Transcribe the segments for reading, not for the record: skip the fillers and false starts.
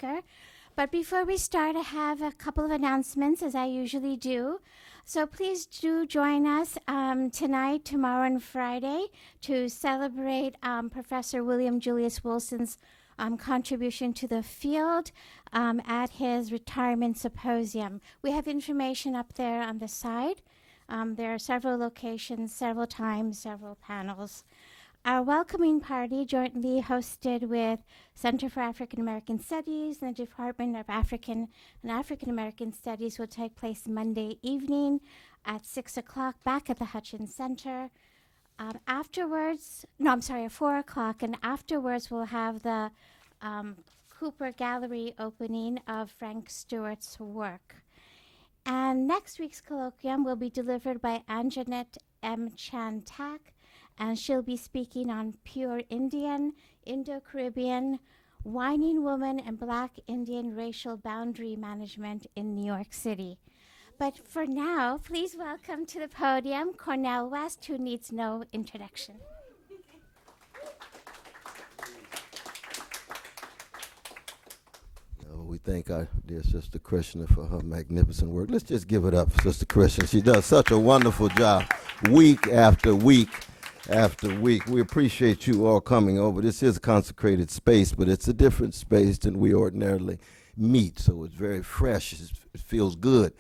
speaker. But before we start, I have a couple of announcements, as I usually do. So please do join us tonight, tomorrow, and Friday to celebrate Professor William Julius Wilson's contribution to the field at his retirement symposium. We have information up there on the side. There are several locations, several times, several panels. Our welcoming party, jointly hosted with Center for African American Studies and the Department of African and African American Studies, will take place Monday evening at 6 o'clock back at the Hutchins Center. At 4 o'clock, and afterwards we'll have the Cooper Gallery opening of Frank Stewart's work. And next week's colloquium will be delivered by Anjanette M. Chan-Tak, and she'll be speaking on pure Indian, Indo-Caribbean, whining woman, and Black Indian racial boundary management in New York City. But for now, please welcome to the podium Cornel West, who needs no introduction. We thank our dear Sister Krishna for her magnificent work. Let's just give it up for Sister Krishna. She does such a wonderful job week after week after week. We appreciate you all coming over. This is a consecrated space, but it's a different space than we ordinarily meet, so it's very fresh. It feels good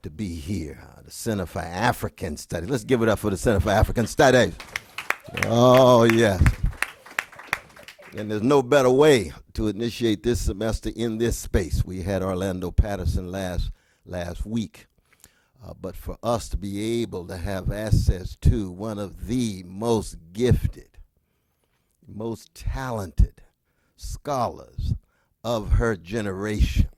to be here. The Center for African Studies. Let's give it up for the Center for African Studies. Oh, yes. And there's no better way to initiate this semester in this space. We had Orlando Patterson last week. But for us to be able to have access to one of the most gifted, most talented scholars of her generation,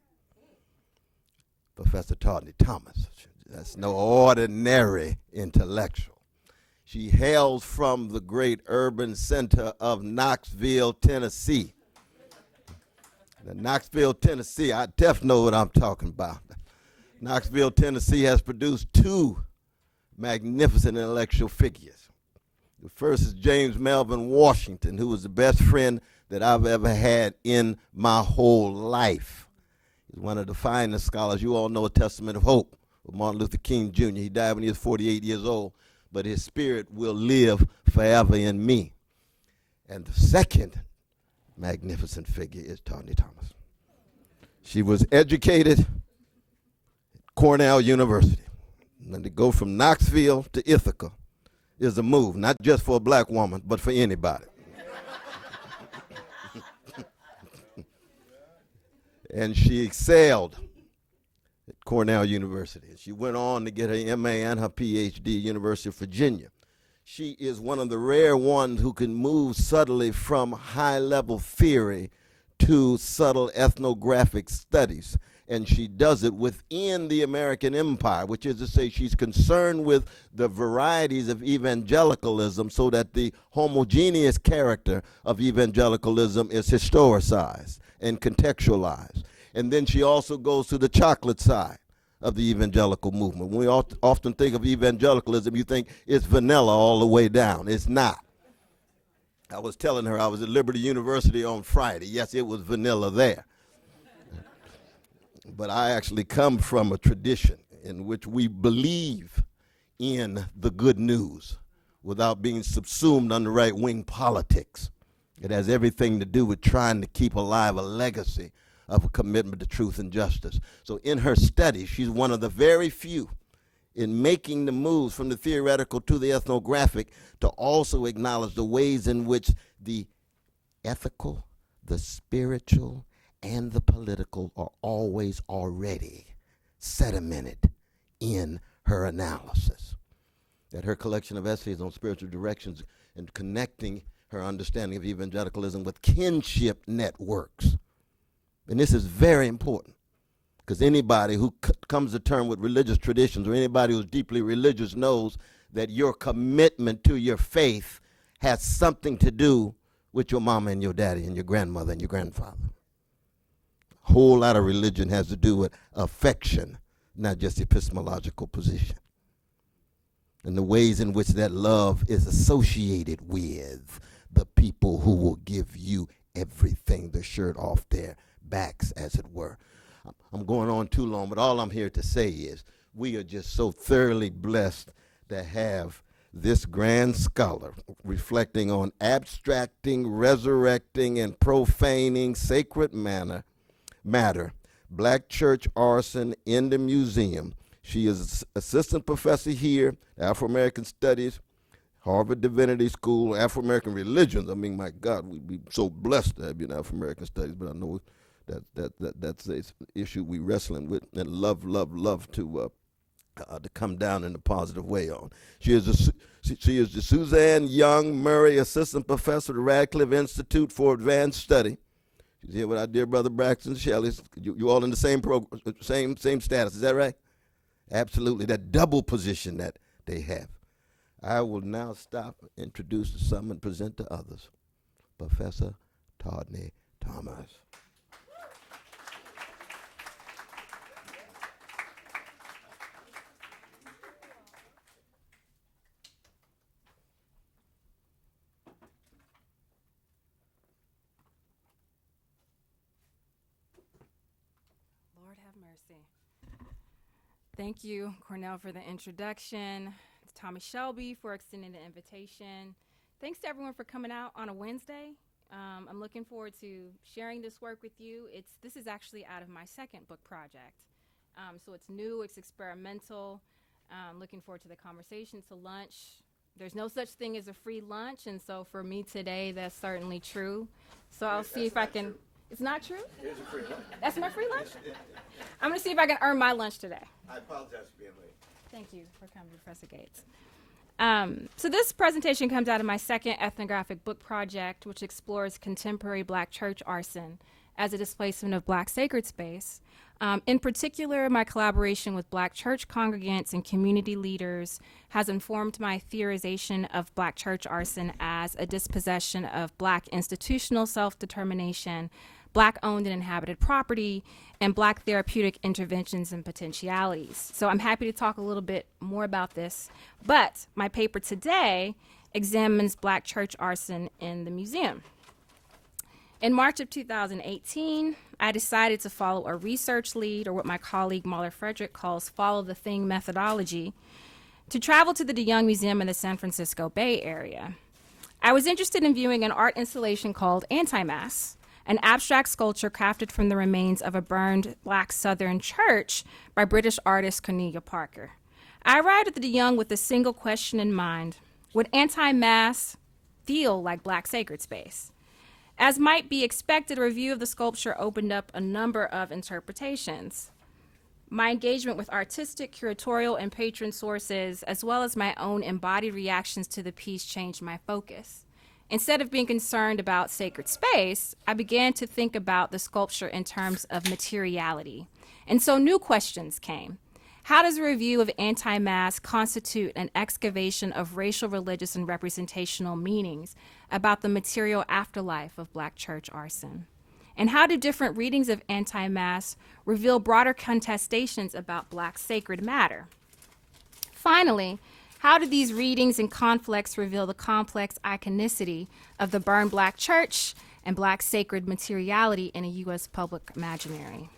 Professor Todne Thomas. That's no ordinary intellectual. She hails from the great urban center of Knoxville, Tennessee. Now, Knoxville, Tennessee, I definitely know what I'm talking about. Knoxville, Tennessee has produced two magnificent intellectual figures. The first is James Melvin Washington, who was the best friend that I've ever had in my whole life. He's one of the finest scholars. You all know A Testament of Hope with Martin Luther King Jr. He died when he was 48 years old, but his spirit will live forever in me. And the second magnificent figure is Todne Thomas. She was educated Cornell University. And to go from Knoxville to Ithaca is a move, not just for a black woman, but for anybody. And she excelled at Cornell University. She went on to get her MA and her PhD at University of Virginia. She is one of the rare ones who can move subtly from high-level theory to subtle ethnographic studies. And she does it within the American empire, which is to say she's concerned with the varieties of evangelicalism so that the homogeneous character of evangelicalism is historicized and contextualized. And then she also goes to the chocolate side of the evangelical movement. When we often think of evangelicalism, you think it's vanilla all the way down. It's not. I was telling her I was at Liberty University on Friday. Yes, it was vanilla there. But I actually come from a tradition in which we believe in the good news without being subsumed under right-wing politics. It has everything to do with trying to keep alive a legacy of a commitment to truth and justice. So in her study, she's one of the very few in making the moves from the theoretical to the ethnographic to also acknowledge the ways in which the ethical, the spiritual, and the political are always already sedimented in her analysis. That her collection of essays on spiritual directions and connecting her understanding of evangelicalism with kinship networks. And this is very important, because anybody who comes to terms with religious traditions or anybody who's deeply religious knows that your commitment to your faith has something to do with your mama and your daddy and your grandmother and your grandfather. A whole lot of religion has to do with affection, not just epistemological position. And the ways in which that love is associated with the people who will give you everything, the shirt off their backs, as it were. I'm going on too long, but all I'm here to say is we are just so thoroughly blessed to have this grand scholar reflecting on abstracting, resurrecting, and profaning sacred matter, Black Church Arson in the museum. She is assistant professor here, Afro-American Studies, Harvard Divinity School, Afro-American Religions. I mean, my God, we'd be so blessed to have you in Afro-American Studies, but I know that's an issue we wrestling with and love to come down in a positive way on. She is the Suzanne Young Murray Assistant Professor at the Radcliffe Institute for Advanced Study. She's here with our dear brother Braxton Shelley. You all in the same same status, is that right? Absolutely, that double position that they have. I will now stop, introduce to some, and present to others. Professor Todne Thomas. Lord have mercy. Thank you, Cornell, for the introduction. To Tommy Shelby for extending the invitation. Thanks to everyone for coming out on a Wednesday. I'm looking forward to sharing this work with you. This is actually out of my second book project. So it's new, it's experimental. Looking forward to the conversation, to lunch. There's no such thing as a free lunch, and so for me today, that's certainly true. So I'll see if I can. True. It's not true? Here's a free lunch. That's my free lunch? I'm going to see if I can earn my lunch today. I apologize for being late. Thank you for coming, Professor Gates. So this presentation comes out of my second ethnographic book project, which explores contemporary Black church arson as a displacement of Black sacred space. In particular, my collaboration with Black church congregants and community leaders has informed my theorization of Black church arson as a dispossession of Black institutional self-determination, Black-owned and inhabited property, and Black therapeutic interventions and potentialities. So I'm happy to talk a little bit more about this, but my paper today examines Black church arson in the museum. In March of 2018, I decided to follow a research lead, or what my colleague Mahler Frederick calls follow the thing methodology, to travel to the De Young Museum in the San Francisco Bay Area. I was interested in viewing an art installation called Anti-Mass, an abstract sculpture crafted from the remains of a burned Black Southern church by British artist Cornelia Parker. I arrived at the De Young with a single question in mind: would Anti-Mass feel like Black sacred space? As might be expected, a review of the sculpture opened up a number of interpretations. My engagement with artistic, curatorial, and patron sources, as well as my own embodied reactions to the piece, changed my focus. Instead of being concerned about sacred space, I began to think about the sculpture in terms of materiality. And so new questions came. How does a review of Anti-Mass constitute an excavation of racial, religious, and representational meanings about the material afterlife of Black church arson? And how do different readings of Anti-Mass reveal broader contestations about Black sacred matter? Finally, how do these readings and conflicts reveal the complex iconicity of the burned Black church and Black sacred materiality in a U.S. public imaginary?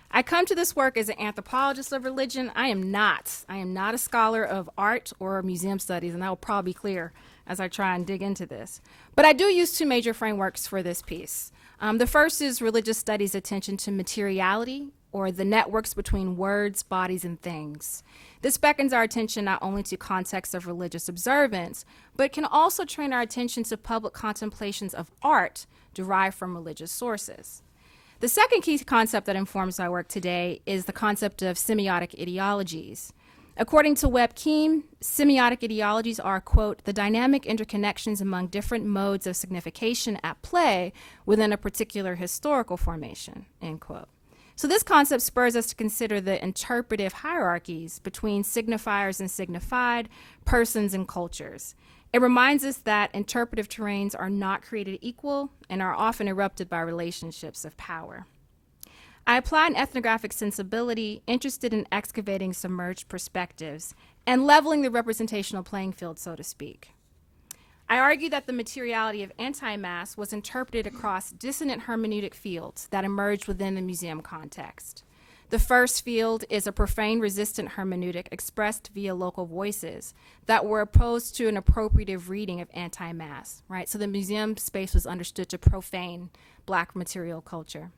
I come to this work as an anthropologist of religion. I am not a scholar of art or museum studies, and that will probably be clear as I try and dig into this. But I do use two major frameworks for this piece. The first is religious studies' attention to materiality, or the networks between words, bodies, and things. This beckons our attention not only to contexts of religious observance, but can also train our attention to public contemplations of art derived from religious sources. The second key concept that informs my work today is the concept of semiotic ideologies. According to Webb Keem, semiotic ideologies are, quote, the dynamic interconnections among different modes of signification at play within a particular historical formation, end quote. So this concept spurs us to consider the interpretive hierarchies between signifiers and signified, persons and cultures. It reminds us that interpretive terrains are not created equal and are often erupted by relationships of power. I apply an ethnographic sensibility interested in excavating submerged perspectives and leveling the representational playing field, so to speak. I argue that the materiality of anti-mass was interpreted across dissonant hermeneutic fields that emerged within the museum context. The first field is a profane resistant hermeneutic expressed via local voices that were opposed to an appropriative reading of anti-mass, right? So the museum space was understood to profane Black material culture.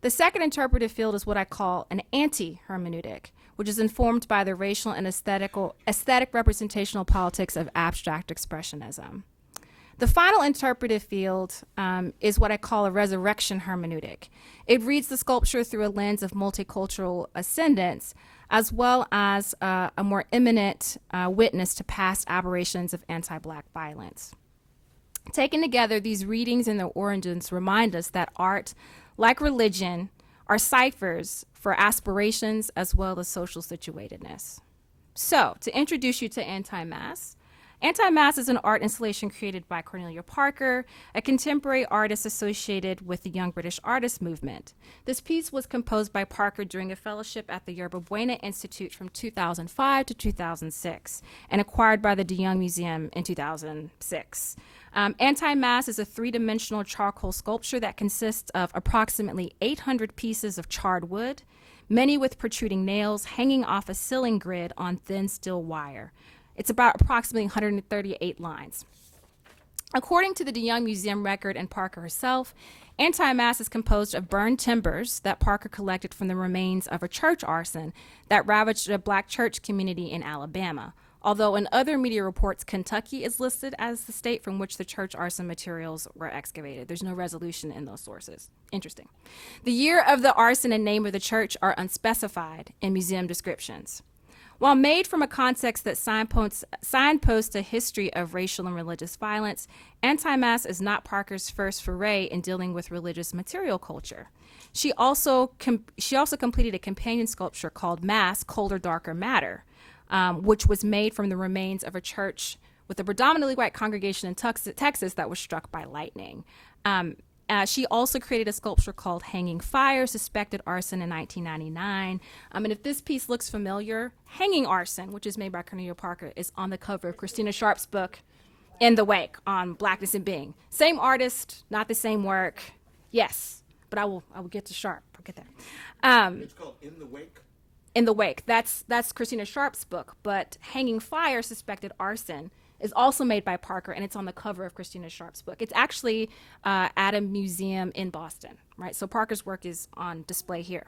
The second interpretive field is what I call an anti-hermeneutic, which is informed by the racial and aesthetic representational politics of abstract expressionism. The final interpretive field is what I call a resurrection hermeneutic. It reads the sculpture through a lens of multicultural ascendance, as well as a more imminent witness to past aberrations of anti-Black violence. Taken together, these readings and their origins remind us that art, like religion, are ciphers for aspirations as well as social situatedness. So, to introduce you to anti-mass, anti-mass is an art installation created by Cornelia Parker, a contemporary artist associated with the Young British Artist movement. This piece was composed by Parker during a fellowship at the Yerba Buena Institute from 2005 to 2006 and acquired by the De Young Museum in 2006. Anti-mass is a three-dimensional charcoal sculpture that consists of approximately 800 pieces of charred wood, many with protruding nails hanging off a ceiling grid on thin steel wire. It's about approximately 138 lines. According to the De Young Museum record and Parker herself, anti-mass is composed of burned timbers that Parker collected from the remains of a church arson that ravaged a Black church community in Alabama. Although in other media reports, Kentucky is listed as the state from which the church arson materials were excavated. There's no resolution in those sources. Interesting. The year of the arson and name of the church are unspecified in museum descriptions. While made from a context that signposts a history of racial and religious violence, anti-mass is not Parker's first foray in dealing with religious material culture. She also completed a companion sculpture called Mass, Colder, Darker Matter, which was made from the remains of a church with a predominantly white congregation in Texas that was struck by lightning. She also created a sculpture called Hanging Fire, Suspected Arson in 1999. And if this piece looks familiar, Hanging Arson, which is made by Cornelia Parker, is on the cover of Christina Sharp's book, In the Wake, on Blackness and Being. Same artist, not the same work. Yes, but I will get to Sharp. I'll get there. It's called In the Wake? In the Wake. That's Christina Sharp's book, but Hanging Fire, Suspected Arson is also made by Parker, and it's on the cover of Christina Sharp's book. It's actually at a museum in Boston, right? So Parker's work is on display here.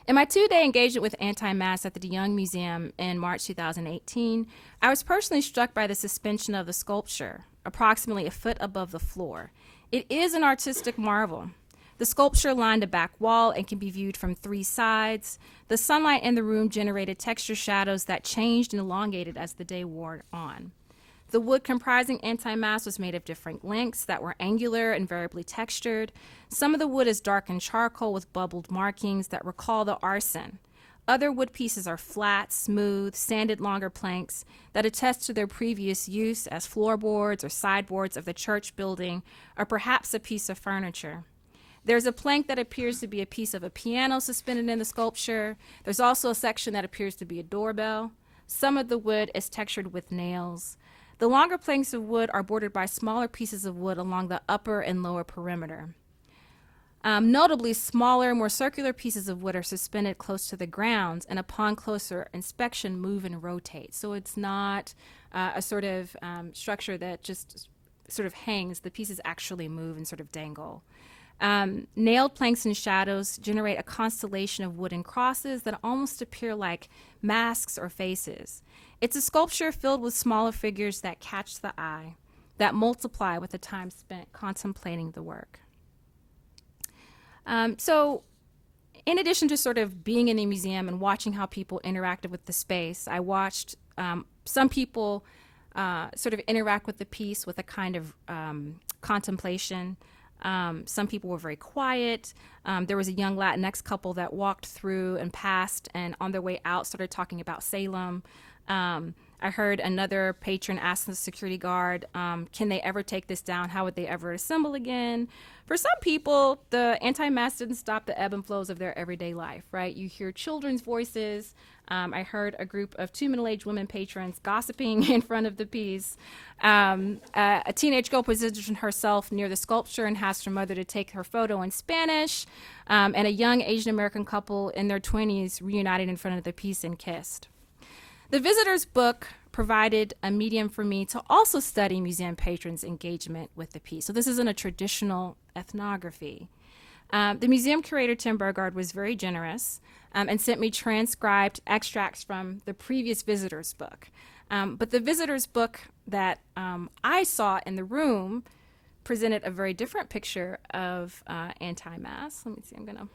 In my 2-day engagement with anti-mass at the De Young Museum in March 2018, I was personally struck by the suspension of the sculpture, approximately a foot above the floor. It is an artistic marvel. The sculpture lined a back wall and can be viewed from 3 sides. The sunlight in the room generated texture shadows that changed and elongated as the day wore on. The wood comprising anti-mass was made of different lengths that were angular and variably textured. Some of the wood is darkened charcoal with bubbled markings that recall the arson. Other wood pieces are flat, smooth, sanded longer planks that attest to their previous use as floorboards or sideboards of the church building, or perhaps a piece of furniture. There's a plank that appears to be a piece of a piano suspended in the sculpture. There's also a section that appears to be a doorbell. Some of the wood is textured with nails. The longer planks of wood are bordered by smaller pieces of wood along the upper and lower perimeter. Notably, smaller, more circular pieces of wood are suspended close to the ground and upon closer inspection move and rotate. So it's not a sort of structure that just sort of hangs. The pieces actually move and sort of dangle. Nailed planks and shadows generate a constellation of wooden crosses that almost appear like masks or faces. It's a sculpture filled with smaller figures that catch the eye, that multiply with the time spent contemplating the work. So in addition to sort of being in the museum and watching how people interacted with the space, I watched some people sort of interact with the piece with a kind of contemplation. Some people were very quiet. There was a young Latinx couple that walked through and passed, and on their way out started talking about Salem. I heard another patron ask the security guard, can they ever take this down? How would they ever assemble again? For some people, the anti-mask didn't stop the ebb and flows of their everyday life, right? You hear children's voices. I heard a group of 2 middle-aged women patrons gossiping in front of the piece. A teenage girl positioned herself near the sculpture and asked her mother to take her photo in Spanish. And a young Asian-American couple in their 20s reunited in front of the piece and kissed. The visitor's book provided a medium for me to also study museum patrons' engagement with the piece. So this isn't a traditional ethnography. The museum curator, Tim Burgard, was very generous and sent me transcribed extracts from the previous visitor's book. But the visitor's book that I saw in the room presented a very different picture of anti-mass. Let me see, I'm going to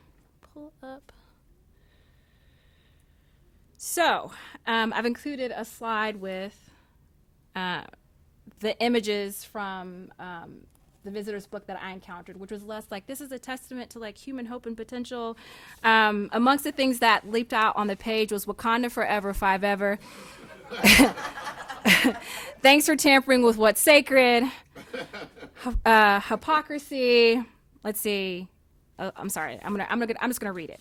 pull up. So I've included a slide with the images from the visitor's book that I encountered, which was less like, this is a testament to like human hope and potential. Amongst the things that leaped out on the page was Wakanda forever, five ever. Thanks for tampering with what's sacred. Hypocrisy. Let's see. I'm sorry. I'm just gonna read it.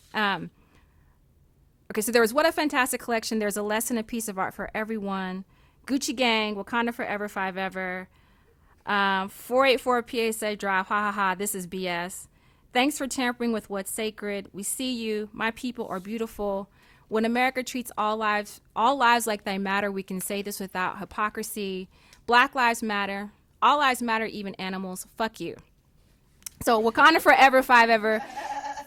Okay, so there was What a Fantastic Collection. There's a lesson, a piece of art for everyone. Gucci Gang, Wakanda Forever, Five Ever. 484 PSA Drive, ha ha ha, this is BS. Thanks for tampering with what's sacred. We see you. My people are beautiful. When America treats all lives like they matter, we can say this without hypocrisy. Black lives matter. All lives matter, even animals. Fuck you. So Wakanda Forever, Five Ever.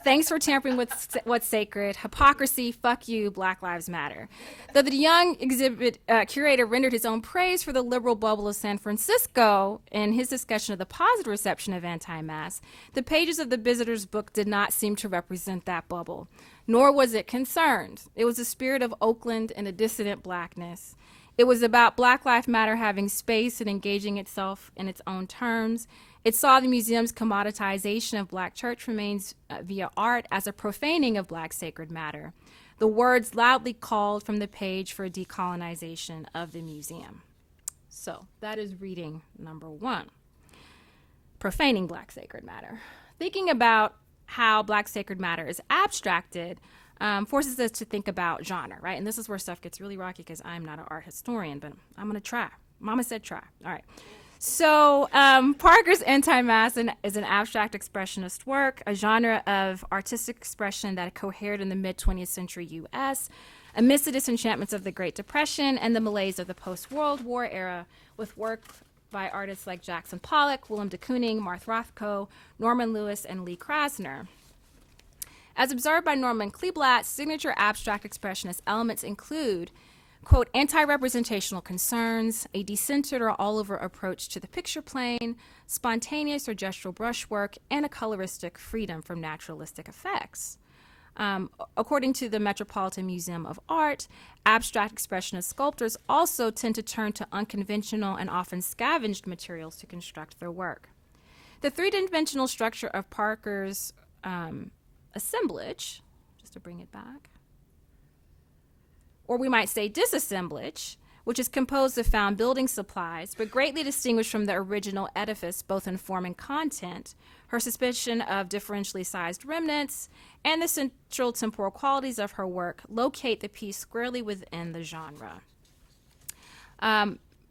Thanks for tampering with what's sacred. Hypocrisy, fuck you, Black Lives Matter. Though the young exhibit curator rendered his own praise for the liberal bubble of San Francisco in his discussion of the positive reception of anti-mass, the pages of the visitor's book did not seem to represent that bubble, nor was it concerned. It was the spirit of Oakland and a dissident blackness. It was about Black Lives Matter having space and engaging itself in its own terms. It saw the museum's commoditization of Black church remains via art as a profaning of Black sacred matter. The words loudly called from the page for decolonization of the museum. So that is reading number 1. Profaning Black sacred matter. Thinking about how Black sacred matter is abstracted forces us to think about genre, right? And this is where stuff gets really rocky because I'm not an art historian, but I'm going to try. Mama said try. All right. So Parker's anti-mass is an abstract expressionist work, a genre of artistic expression that cohered in the mid-20th century U.S. amidst the disenchantments of the Great Depression and the malaise of the post-World War era, with work by artists like Jackson Pollock, Willem de Kooning, Martha Rothko, Norman Lewis, and Lee Krasner. As observed by Norman Kleeblatt, signature abstract expressionist elements include, quote, anti-representational concerns, a decentered or all-over approach to the picture plane, spontaneous or gestural brushwork, and a coloristic freedom from naturalistic effects. According to the Metropolitan Museum of Art, abstract expressionist sculptors also tend to turn to unconventional and often scavenged materials to construct their work. The three-dimensional structure of Parker's assemblage, just to bring it back, or we might say disassemblage, which is composed of found building supplies, but greatly distinguished from the original edifice, both in form and content, her suspicion of differentially sized remnants, and the central temporal qualities of her work locate the piece squarely within the genre.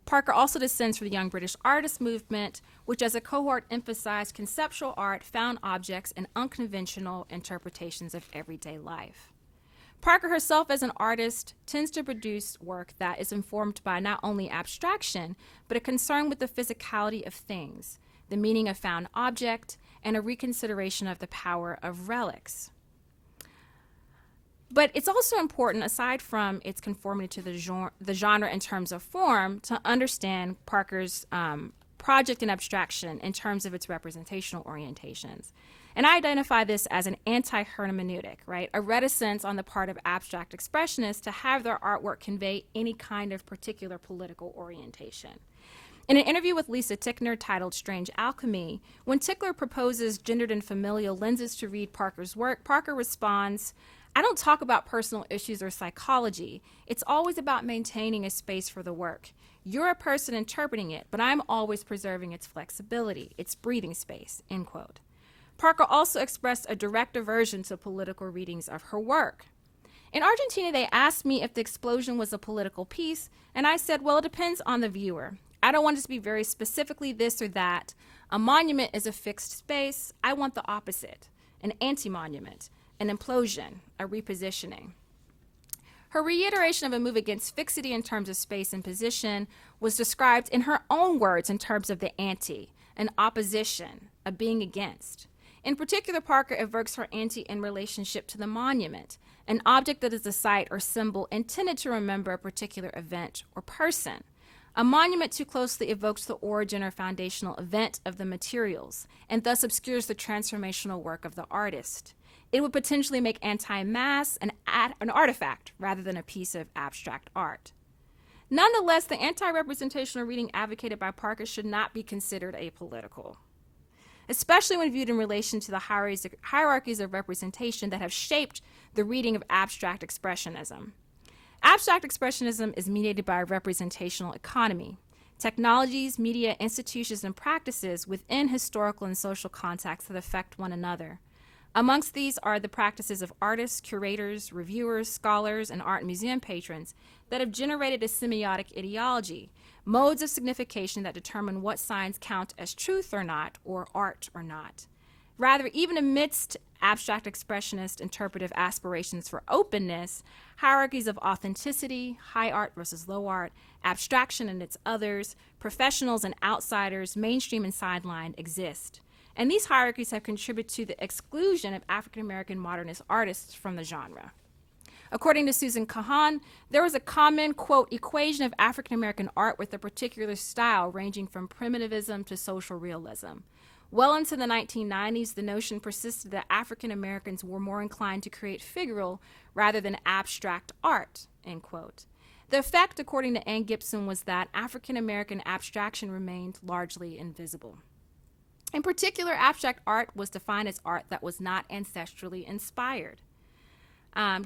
Parker also descends from the Young British Artist movement, which as a cohort emphasized conceptual art, found objects, and unconventional interpretations of everyday life. Parker herself as an artist tends to produce work that is informed by not only abstraction, but a concern with the physicality of things, the meaning of found object, and a reconsideration of the power of relics. But it's also important, aside from its conformity to the genre in terms of form, to understand Parker's project and abstraction in terms of its representational orientations. And I identify this as an anti-hermeneutic, right? A reticence on the part of abstract expressionists to have their artwork convey any kind of particular political orientation. In an interview with Lisa Tickner titled Strange Alchemy, when Tickler proposes gendered and familial lenses to read Parker's work, Parker responds, I don't talk about personal issues or psychology. It's always about maintaining a space for the work. You're a person interpreting it, but I'm always preserving its flexibility, its breathing space, end quote. Parker also expressed a direct aversion to political readings of her work. In Argentina, they asked me if the explosion was a political piece, and I said, well, it depends on the viewer. I don't want it to be very specifically this or that. A monument is a fixed space. I want the opposite, an anti-monument, an implosion, a repositioning. Her reiteration of a move against fixity in terms of space and position was described in her own words in terms of the anti, an opposition, a being against. In particular, Parker evokes her anti in relationship to the monument, an object that is a site or symbol intended to remember a particular event or person. A monument too closely evokes the origin or foundational event of the materials, and thus obscures the transformational work of the artist. It would potentially make anti-mass an artifact rather than a piece of abstract art. Nonetheless, the anti-representational reading advocated by Parker should not be considered apolitical, especially when viewed in relation to the hierarchies of representation that have shaped the reading of abstract expressionism. Abstract expressionism is mediated by a representational economy, technologies, media, institutions, and practices within historical and social contexts that affect one another. Amongst these are the practices of artists, curators, reviewers, scholars, and art museum patrons that have generated a semiotic ideology, modes of signification that determine what signs count as truth or not, or art or not. Rather, even amidst abstract expressionist interpretive aspirations for openness, hierarchies of authenticity, high art versus low art, abstraction and its others, professionals and outsiders, mainstream and sideline exist. And these hierarchies have contributed to the exclusion of African American modernist artists from the genre. According to Susan Kahan, there was a common, quote, equation of African American art with a particular style ranging from primitivism to social realism. Well into the 1990s, the notion persisted that African Americans were more inclined to create figural rather than abstract art, end quote. The effect, according to Ann Gibson, was that African American abstraction remained largely invisible. In particular, abstract art was defined as art that was not ancestrally inspired.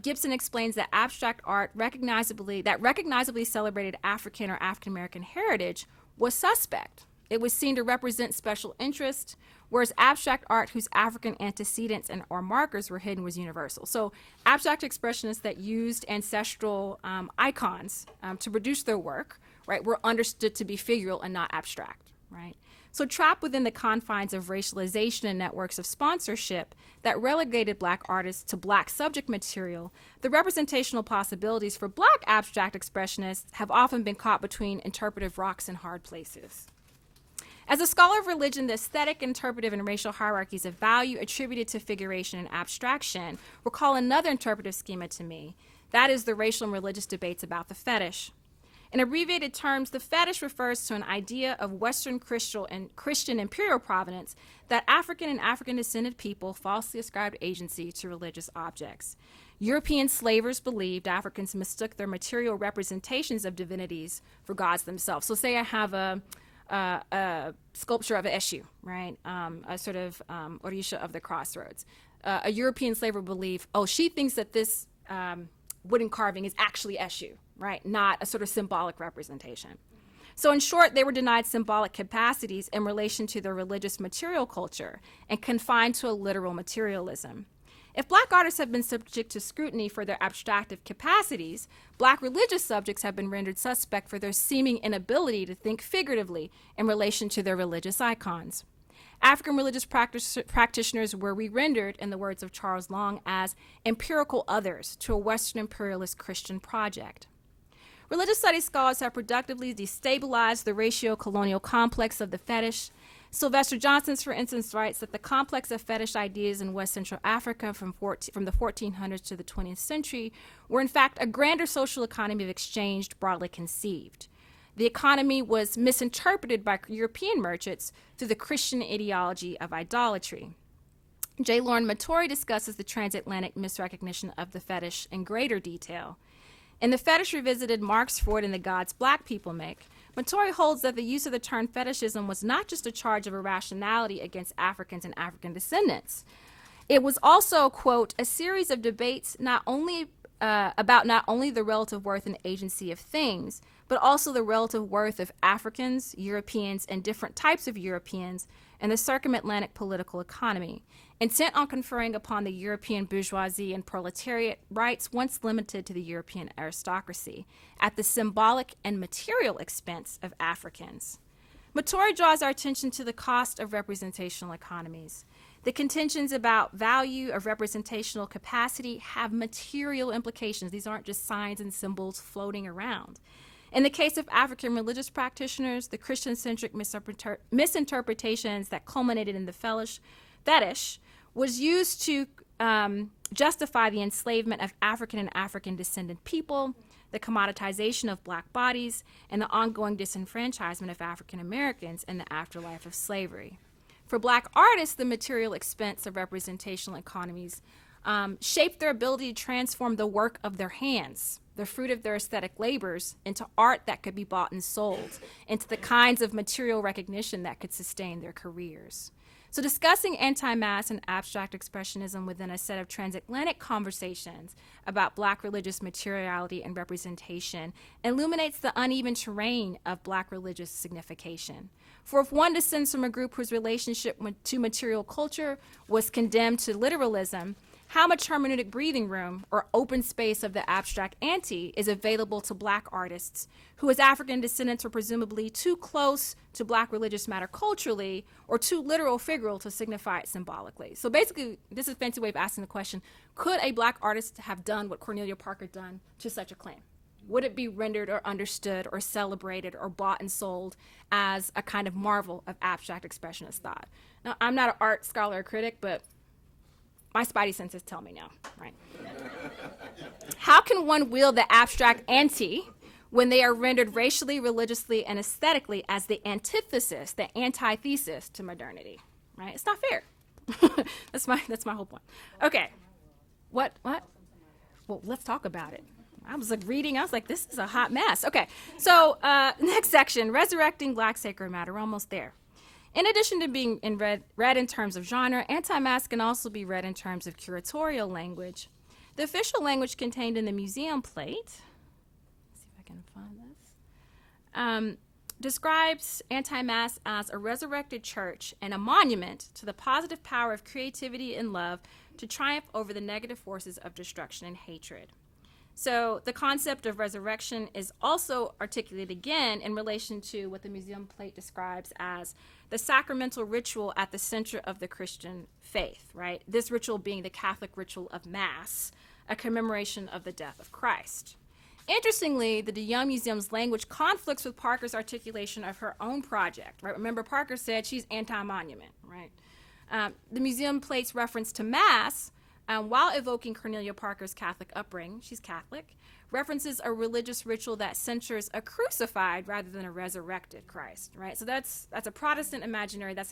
Gibson explains that abstract art recognizably celebrated African or African American heritage was suspect. It was seen to represent special interest, whereas abstract art whose African antecedents and or markers were hidden was universal. So abstract expressionists that used ancestral icons to produce their work, right, were understood to be figural and not abstract, right? So trapped within the confines of racialization and networks of sponsorship that relegated Black artists to Black subject material, the representational possibilities for Black abstract expressionists have often been caught between interpretive rocks and hard places. As a scholar of religion, the aesthetic, interpretive, and racial hierarchies of value attributed to figuration and abstraction recall another interpretive schema to me. That is the racial and religious debates about the fetish. In abbreviated terms, the fetish refers to an idea of Western Christian imperial provenance that African and African-descended people falsely ascribed agency to religious objects. European slavers believed Africans mistook their material representations of divinities for gods themselves. So say I have a sculpture of an Eshu, right? A sort of Orisha of the crossroads. A European slave would believe, oh, she thinks that this wooden carving is actually Eshu, right? Not a sort of symbolic representation. So in short, they were denied symbolic capacities in relation to their religious material culture and confined to a literal materialism. If Black artists have been subject to scrutiny for their abstractive capacities, Black religious subjects have been rendered suspect for their seeming inability to think figuratively in relation to their religious icons. African religious practitioners were re-rendered, in the words of Charles Long, as empirical others to a Western imperialist Christian project. Religious studies scholars have productively destabilized the ratio-colonial complex of the fetish. Sylvester Johnson, for instance, writes that the complex of fetish ideas in West Central Africa from the 1400s to the 20th century were in fact a grander social economy of exchange broadly conceived. The economy was misinterpreted by European merchants through the Christian ideology of idolatry. J. Lauren Matori discusses the transatlantic misrecognition of the fetish in greater detail. In The Fetish Revisited, Marx, Freud, and the Gods Black People Make, Matori holds that the use of the term fetishism was not just a charge of irrationality against Africans and African descendants. It was also, quote, a series of debates not only about not only the relative worth and agency of things, but also the relative worth of Africans, Europeans, and different types of Europeans in the circumatlantic political economy, intent on conferring upon the European bourgeoisie and proletariat rights once limited to the European aristocracy, at the symbolic and material expense of Africans. Matori draws our attention to the cost of representational economies. The contentions about value of representational capacity have material implications. These aren't just signs and symbols floating around. In the case of African religious practitioners, the Christian-centric misinterpretations that culminated in the fetish was used to justify the enslavement of African and African-descended people, the commoditization of black bodies, and the ongoing disenfranchisement of African Americans in the afterlife of slavery. For black artists, the material expense of representational economies shaped their ability to transform the work of their hands, the fruit of their aesthetic labors, into art that could be bought and sold, into the kinds of material recognition that could sustain their careers. So discussing anti-mass and abstract expressionism within a set of transatlantic conversations about Black religious materiality and representation illuminates the uneven terrain of Black religious signification. For if one descends from a group whose relationship to material culture was condemned to literalism, how much hermeneutic breathing room or open space of the abstract ante is available to Black artists who as African descendants were presumably too close to Black religious matter culturally or too literal figural to signify it symbolically? So basically, this is a fancy way of asking the question, could a Black artist have done what Cornelia Parker done to such a claim? Would it be rendered or understood or celebrated or bought and sold as a kind of marvel of abstract expressionist thought? Now, I'm not an art scholar or critic, but my spidey senses tell me now, right? How can one wield the abstract ante when they are rendered racially, religiously, and aesthetically as the antithesis, the antithesis to modernity, right? It's not fair. That's my whole point. Okay, what? Well, let's talk about it. I was reading, I was like, this is a hot mess. Okay, so next section, Resurrecting Black Sacred Matter, we're almost there. In addition to being read in terms of genre, anti-mass can also be read in terms of curatorial language. The official language contained in the museum plate, let's see if I can find this, describes anti-mass as a resurrected church and a monument to the positive power of creativity and love to triumph over the negative forces of destruction and hatred. So the concept of resurrection is also articulated again in relation to what the museum plate describes as the sacramental ritual at the center of the Christian faith, right? This ritual being the Catholic ritual of Mass, a commemoration of the death of Christ. Interestingly, the DeYoung Museum's language conflicts with Parker's articulation of her own project, right? Remember, Parker said she's anti-monument, right? The museum plate's reference to Mass, while evoking Cornelia Parker's Catholic upbringing, she's Catholic, references a religious ritual that centers a crucified rather than a resurrected Christ, right? So that's a Protestant imaginary. That's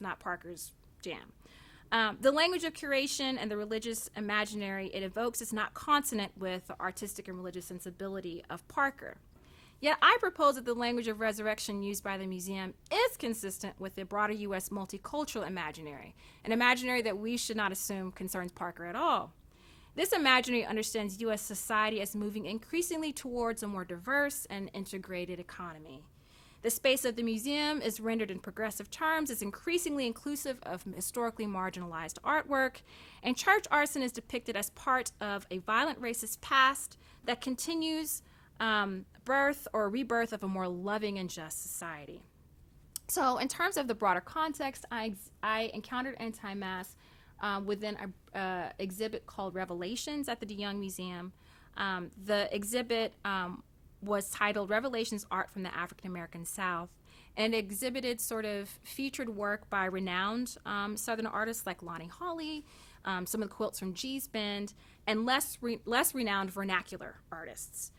not Parker's jam. The language of curation and the religious imaginary it evokes is not consonant with the artistic and religious sensibility of Parker. Yet I propose that the language of resurrection used by the museum is consistent with the broader U.S. multicultural imaginary, an imaginary that we should not assume concerns Parker at all. This imaginary understands U.S. society as moving increasingly towards a more diverse and integrated economy. The space of the museum is rendered in progressive terms as increasingly inclusive of historically marginalized artwork, and church arson is depicted as part of a violent racist past that continues birth or rebirth of a more loving and just society. So in terms of the broader context, I encountered anti-mass within an exhibit called Revelations at the DeYoung Museum. The exhibit was titled Revelations, Art from the African American South, and exhibited sort of featured work by renowned Southern artists like Lonnie, Holley, some of the quilts from G's Bend, and less renowned vernacular artists.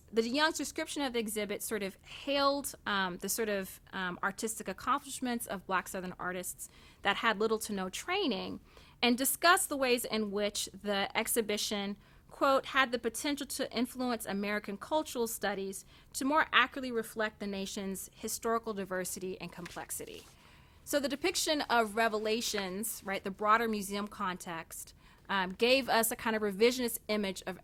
The DeYoung's description of the exhibit sort of hailed the sort of artistic accomplishments of Black Southern artists that had little to no training, and discussed the ways in which the exhibition, quote, had the potential to influence American cultural studies to more accurately reflect the nation's historical diversity and complexity. So the depiction of Revelations, right, the broader museum context, gave us a kind of revisionist image of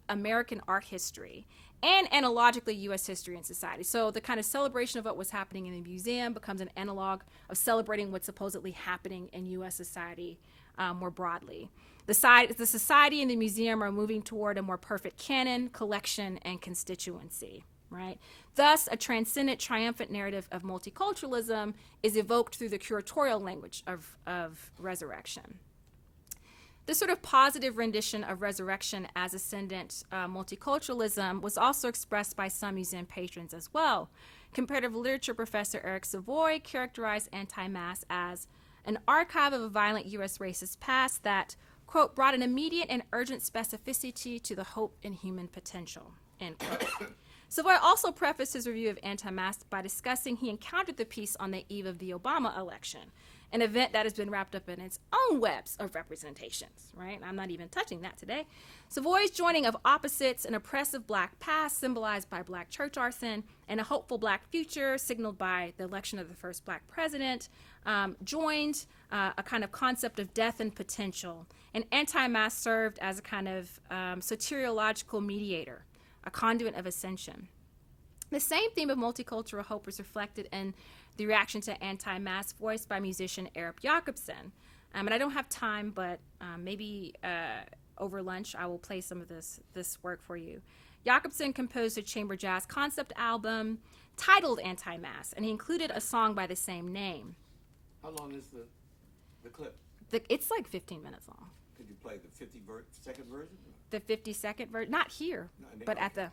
American art history and analogically U.S. history and society. So the kind of celebration of what was happening in the museum becomes an analog of celebrating what's supposedly happening in U.S. society more broadly. The society and the museum are moving toward a more perfect canon, collection, and constituency, right? Thus, a transcendent, triumphant narrative of multiculturalism is evoked through the curatorial language of resurrection. This sort of positive rendition of resurrection as ascendant multiculturalism was also expressed by some museum patrons as well. Comparative literature professor Eric Savoy characterized anti-mass as an archive of a violent U.S. racist past that, quote, brought an immediate and urgent specificity to the hope in human potential, end quote. Savoy also prefaced his review of anti-mass by discussing he encountered the piece on the eve of the Obama election, an event that has been wrapped up in its own webs of representations, right? I'm not even touching that today. Savoy's joining of opposites, an oppressive black past symbolized by black church arson, and a hopeful black future signaled by the election of the first black president, joined a kind of concept of death and potential. And anti-mass served as a kind of soteriological mediator, a conduit of ascension. The same theme of multicultural hope was reflected in the reaction to anti-mass voiced by musician Eric Jacobson. And I don't have time, but maybe over lunch I will play some of this work for you. Jacobson composed a chamber jazz concept album titled Anti-Mass, and he included a song by the same name. How long is the clip? It's like 15 minutes long. Could you play the 50-second version? The 50-second version, not here, but at the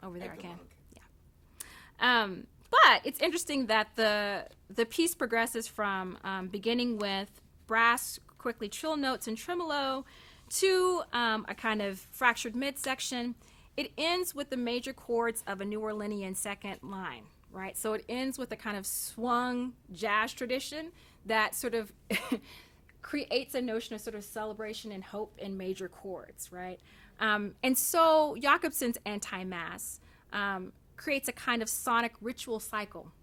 over there I can. Okay. Yeah. But it's interesting that the piece progresses from beginning with brass, quickly trill notes and tremolo to a kind of fractured midsection. It ends with the major chords of a New Orleanian second line, right? So it ends with a kind of swung jazz tradition that sort of creates a notion of sort of celebration and hope in major chords, right? And so Jacobson's anti-mass creates a kind of sonic ritual cycle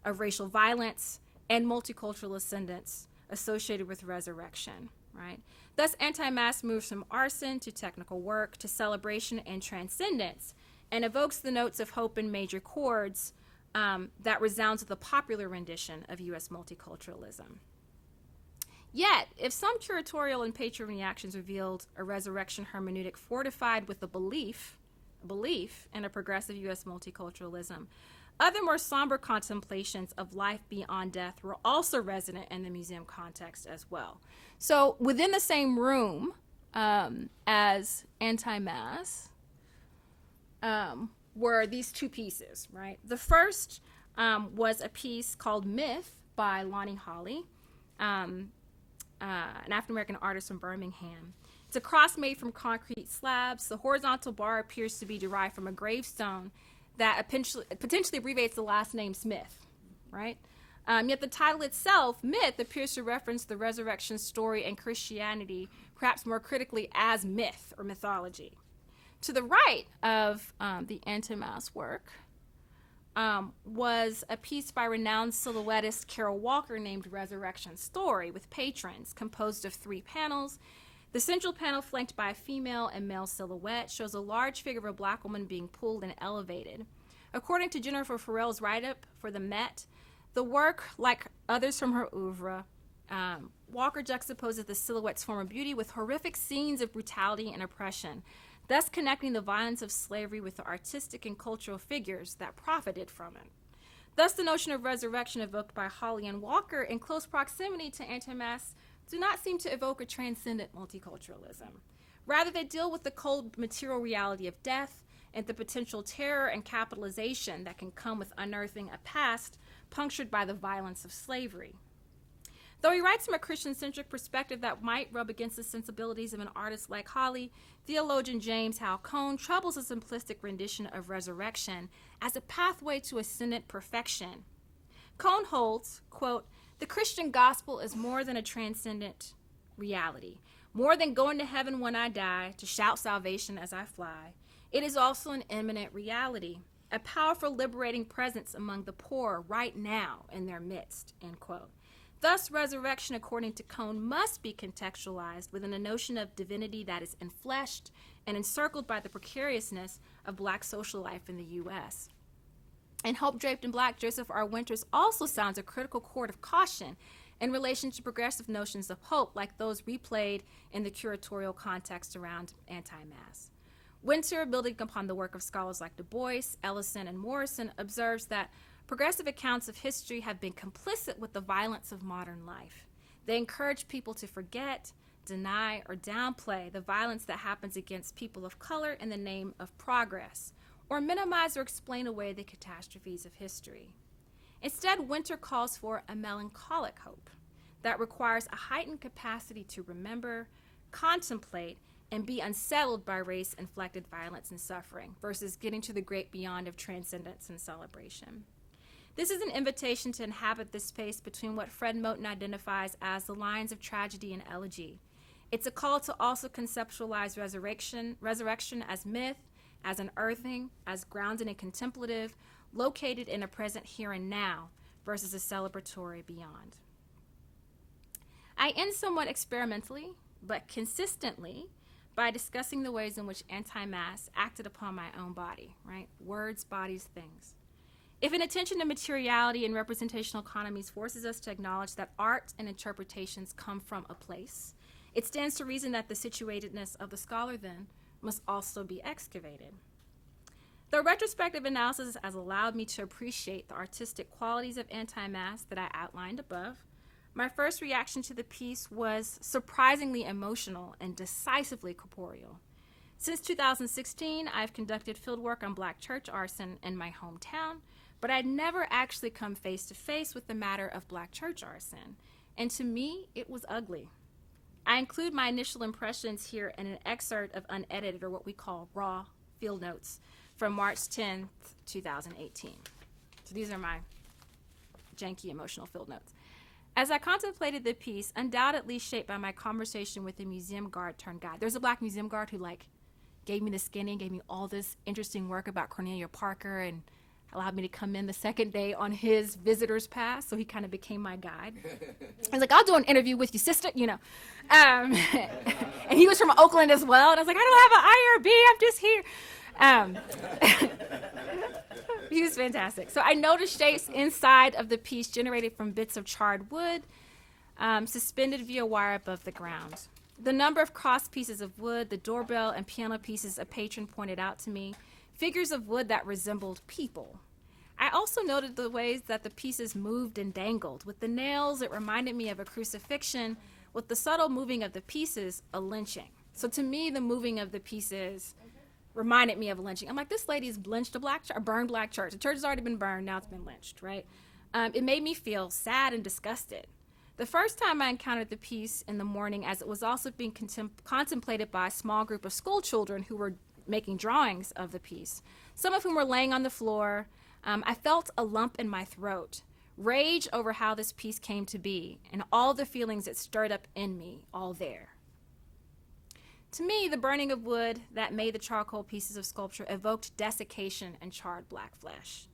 of racial violence and multicultural ascendance associated with resurrection, right? Thus, anti-mass moves from arson to technical work to celebration and transcendence and evokes the notes of hope in major chords that resounds with the popular rendition of U.S. multiculturalism. Yet, if some curatorial and patron reactions revealed a resurrection hermeneutic fortified with a belief in a progressive U.S. multiculturalism, other more somber contemplations of life beyond death were also resonant in the museum context as well. So within the same room as anti-mass were these two pieces, right? The first was a piece called Myth by Lonnie Holley, an African-American artist from Birmingham. It's a cross made from concrete slabs. The horizontal bar appears to be derived from a gravestone that potentially abbreviates the last name Smith, right? Yet the title itself, Myth, appears to reference the resurrection story and Christianity, perhaps more critically as myth or mythology. To the right of the anti-mass work was a piece by renowned silhouettist Carol Walker named Resurrection Story, with patrons, composed of 3 panels. The central panel, flanked by a female and male silhouette, shows a large figure of a black woman being pulled and elevated. According to Jennifer Farrell's write-up for the Met, the work, like others from her oeuvre, Walker juxtaposes the silhouette's former beauty with horrific scenes of brutality and oppression, thus connecting the violence of slavery with the artistic and cultural figures that profited from it. Thus, the notion of resurrection evoked by Holley and Walker in close proximity to anti-mass do not seem to evoke a transcendent multiculturalism. Rather, they deal with the cold material reality of death and the potential terror and capitalization that can come with unearthing a past punctured by the violence of slavery. Though he writes from a Christian-centric perspective that might rub against the sensibilities of an artist like Holley, theologian James Hal Cone troubles a simplistic rendition of resurrection as a pathway to ascendant perfection. Cone holds, quote, "The Christian gospel is more than a transcendent reality, more than going to heaven when I die, to shout salvation as I fly. It is also an imminent reality. a powerful liberating presence among the poor right now in their midst, end quote. Thus, resurrection, according to Cone, must be contextualized within a notion of divinity that is enfleshed and encircled by the precariousness of Black social life in the U.S. In Hope Draped in Black, Joseph R. Winters also sounds a critical chord of caution in relation to progressive notions of hope, like those replayed in the curatorial context around anti-mass. Winter, building upon the work of scholars like Du Bois, Ellison, and Morrison, observes that progressive accounts of history have been complicit with the violence of modern life. They encourage people to forget, deny, or downplay the violence that happens against people of color in the name of progress, or minimize or explain away the catastrophes of history. Instead, Winter calls for a melancholic hope that requires a heightened capacity to remember, contemplate, and be unsettled by race-inflected violence and suffering versus getting to the great beyond of transcendence and celebration. This is an invitation to inhabit the space between what Fred Moten identifies as the lines of tragedy and elegy. It's a call to also conceptualize resurrection as myth, as an earthing, as grounded and contemplative, located in a present here and now versus a celebratory beyond. I end somewhat experimentally, but consistently, by discussing the ways in which anti-mass acted upon my own body, right? Words, bodies, things. If an attention to materiality and representational economies forces us to acknowledge that art and interpretations come from a place, it stands to reason that the situatedness of the scholar then must also be excavated. The retrospective analysis has allowed me to appreciate the artistic qualities of anti-mass that I outlined above. My first reaction to the piece was surprisingly emotional and decisively corporeal. Since 2016, I've conducted fieldwork on Black church arson in my hometown, but I'd never actually come face to face with the matter of Black church arson, and to me, it was ugly. I include my initial impressions here in an excerpt of unedited, or what we call raw, field notes from March 10th, 2018. So these are my janky emotional field notes. As I contemplated the piece, undoubtedly shaped by my conversation with a museum guard turned guide. There's a Black museum guard who gave me the skinny, gave me all this interesting work about Cornelia Parker and allowed me to come in the second day on his visitor's pass, so he kind of became my guide. I was like, I'll do an interview with you, sister, and he was from Oakland as well, and I was like, I don't have an IRB, I'm just here. He was fantastic. So I noticed shapes inside of the piece generated from bits of charred wood, suspended via wire above the ground. The number of cross pieces of wood, the doorbell and piano pieces a patron pointed out to me, figures of wood that resembled people. I also noted the ways that the pieces moved and dangled. With the nails, it reminded me of a crucifixion. With the subtle moving of the pieces, a lynching. So to me, the moving of the pieces reminded me of a lynching. I'm like, this lady's lynched a burned Black church. The church has already been burned, now it's been lynched, right? It made me feel sad and disgusted. The first time I encountered the piece in the morning, as it was also being contemplated by a small group of school children who were making drawings of the piece, some of whom were laying on the floor, I felt a lump in my throat, rage over how this piece came to be, and all the feelings it stirred up in me, all there. To me, the burning of wood that made the charcoal pieces of sculpture evoked desiccation and charred Black flesh.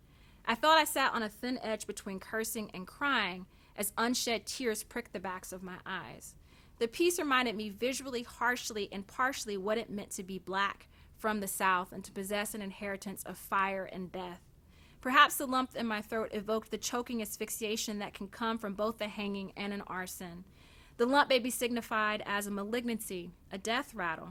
I felt I sat on a thin edge between cursing and crying as unshed tears pricked the backs of my eyes. The piece reminded me visually, harshly, and partially what it meant to be Black from the South and to possess an inheritance of fire and death. Perhaps the lump in my throat evoked the choking asphyxiation that can come from both the hanging and an arson. The lump may be signified as a malignancy, a death rattle.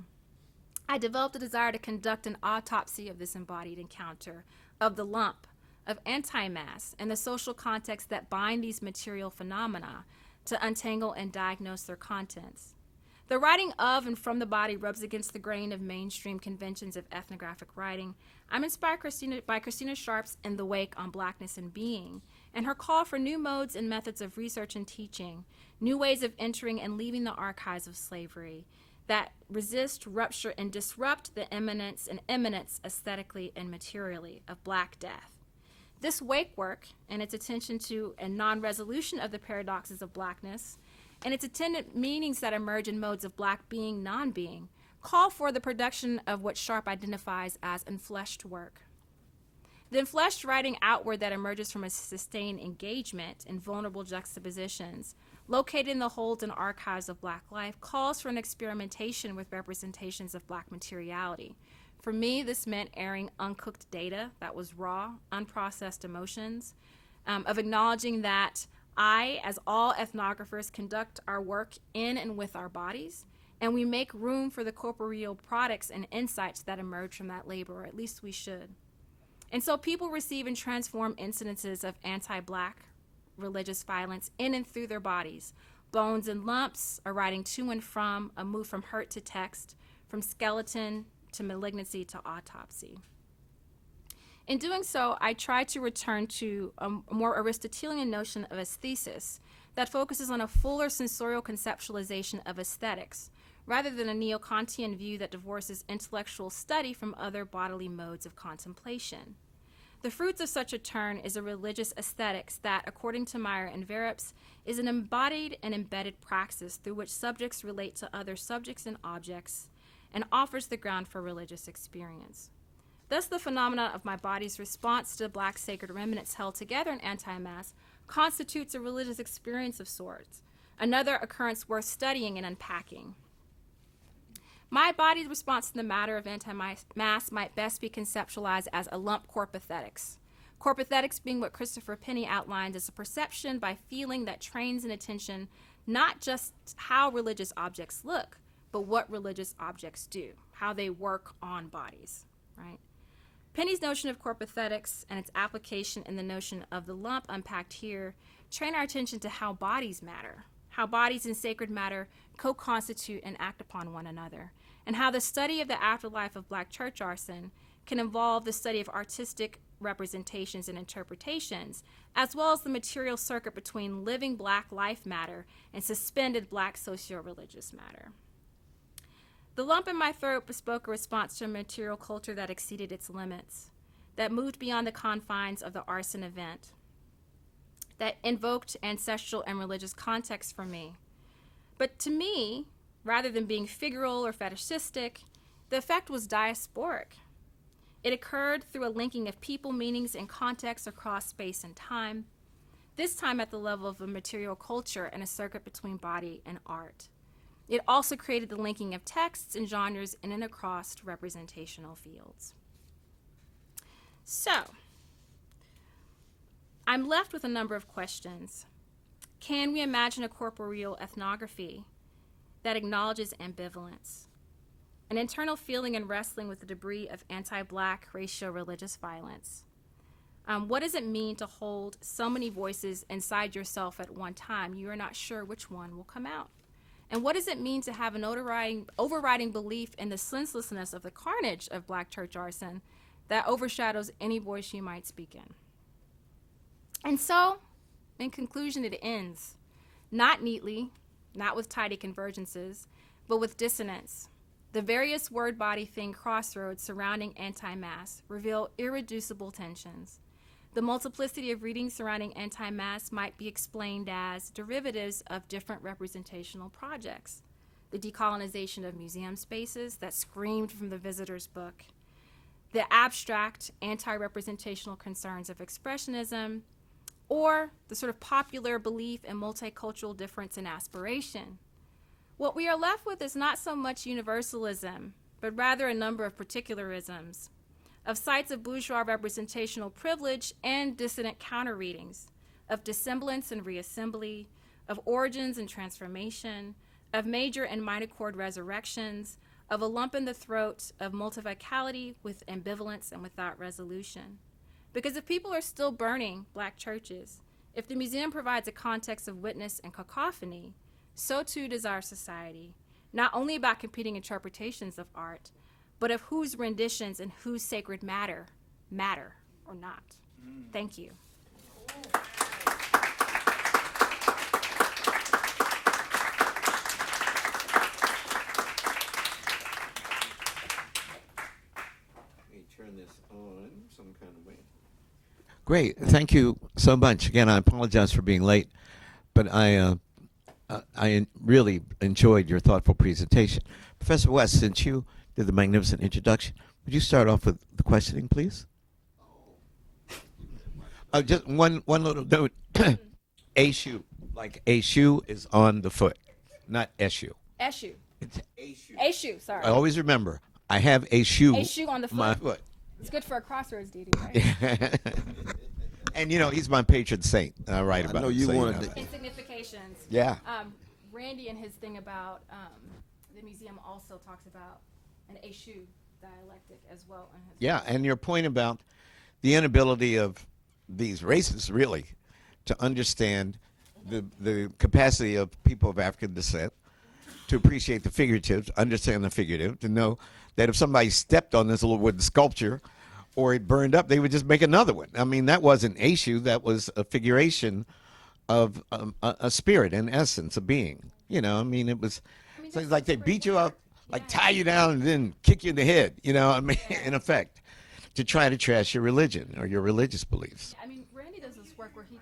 I developed a desire to conduct an autopsy of this embodied encounter, of the lump, of anti-mass, and the social contexts that bind these material phenomena to untangle and diagnose their contents. The writing of and from the body rubs against the grain of mainstream conventions of ethnographic writing. I'm inspired by Christina Sharp's In the Wake on Blackness and Being, and her call for new modes and methods of research and teaching, new ways of entering and leaving the archives of slavery that resist, rupture, and disrupt the eminence and immanence aesthetically and materially of Black death. This wake work and its attention to and non-resolution of the paradoxes of Blackness and its attendant meanings that emerge in modes of Black being, non-being, call for the production of what Sharp identifies as enfleshed work. The enfleshed writing outward that emerges from a sustained engagement in vulnerable juxtapositions, located in the holds and archives of Black life, calls for an experimentation with representations of Black materiality. For me, this meant airing uncooked data that was raw, unprocessed emotions, of acknowledging that I, as all ethnographers, conduct our work in and with our bodies, and we make room for the corporeal products and insights that emerge from that labor, or at least we should. And so people receive and transform incidences of anti-Black religious violence in and through their bodies. Bones and lumps, a writing to and from, a move from hurt to text, from skeleton to malignancy to autopsy. In doing so, I try to return to a more Aristotelian notion of aesthesis that focuses on a fuller sensorial conceptualization of aesthetics, rather than a neo-Kantian view that divorces intellectual study from other bodily modes of contemplation. The fruits of such a turn is a religious aesthetics that, according to Meyer and Verrips, is an embodied and embedded praxis through which subjects relate to other subjects and objects, and offers the ground for religious experience. Thus, the phenomena of my body's response to Black sacred remnants held together in anti-mass constitutes a religious experience of sorts, another occurrence worth studying and unpacking. My body's response to the matter of anti-mass might best be conceptualized as a lump corpathetics. Corpathetics being what Christopher Penny outlined as a perception by feeling that trains in attention not just how religious objects look, but what religious objects do, how they work on bodies, right? Penny's notion of corpathetics and its application in the notion of the lump unpacked here train our attention to how bodies matter, how bodies and sacred matter co-constitute and act upon one another, and how the study of the afterlife of Black church arson can involve the study of artistic representations and interpretations, as well as the material circuit between living Black life matter and suspended Black socio-religious matter. The lump in my throat bespoke a response to a material culture that exceeded its limits, that moved beyond the confines of the arson event, that invoked ancestral and religious context for me. But to me, rather than being figural or fetishistic, the effect was diasporic. It occurred through a linking of people, meanings, and contexts across space and time, this time at the level of a material culture and a circuit between body and art. It also created the linking of texts and genres in and across representational fields. So, I'm left with a number of questions. Can we imagine a corporeal ethnography that acknowledges ambivalence, an internal feeling and wrestling with the debris of anti-Black racial-religious violence? What does it mean to hold so many voices inside yourself at one time you are not sure which one will come out? And what does it mean to have an overriding belief in the senselessness of the carnage of Black church arson that overshadows any voice you might speak in? And so, in conclusion, it ends, not neatly, not with tidy convergences, but with dissonance. The various word-body-thing crossroads surrounding anti-mass reveal irreducible tensions. The multiplicity of readings surrounding anti-mass might be explained as derivatives of different representational projects. The decolonization of museum spaces that screamed from the visitor's book, the abstract anti-representational concerns of expressionism, or the sort of popular belief in multicultural difference and aspiration. What we are left with is not so much universalism, but rather a number of particularisms, of sites of bourgeois representational privilege and dissident counter-readings, of dissemblance and reassembly, of origins and transformation, of major and minor chord resurrections, of a lump in the throat, of multivocality with ambivalence and without resolution. Because if people are still burning Black churches, if the museum provides a context of witness and cacophony, so too does our society, not only about competing interpretations of art, but of whose renditions and whose sacred matter or not. Thank you. Let me turn this on some kind of way. Great. Thank you so much. Again, I apologize for being late, but I really enjoyed your thoughtful presentation. Professor West, since you did the magnificent introduction, would you start off with the questioning, please? Just one little note. A shoe, like a shoe is on the foot, not a shoe. Eshu. It's a shoe. Eshu, sorry. I always remember, I have a shoe. A shoe on the foot. My foot. It's good for a crossroads deity, right? And he's my patron saint. I write about know him, you so wanted know. to- Insignifications. Yeah. Randy in his thing about the museum also talks about an Eshu dialectic as well. In his Yeah, and your point about the inability of these races really to understand the capacity of people of African descent to appreciate the figurative, to understand the figurative, to know that if somebody stepped on this little wooden sculpture or it burned up, they would just make another one. I mean, that wasn't Eshu, that was a figuration of a spirit, an essence, a being. I mean, it was so it's like they beat you up, like tie you down and then kick you in the head, I mean, in effect, to try to trash your religion or your religious beliefs. I mean, Randy does this work where he.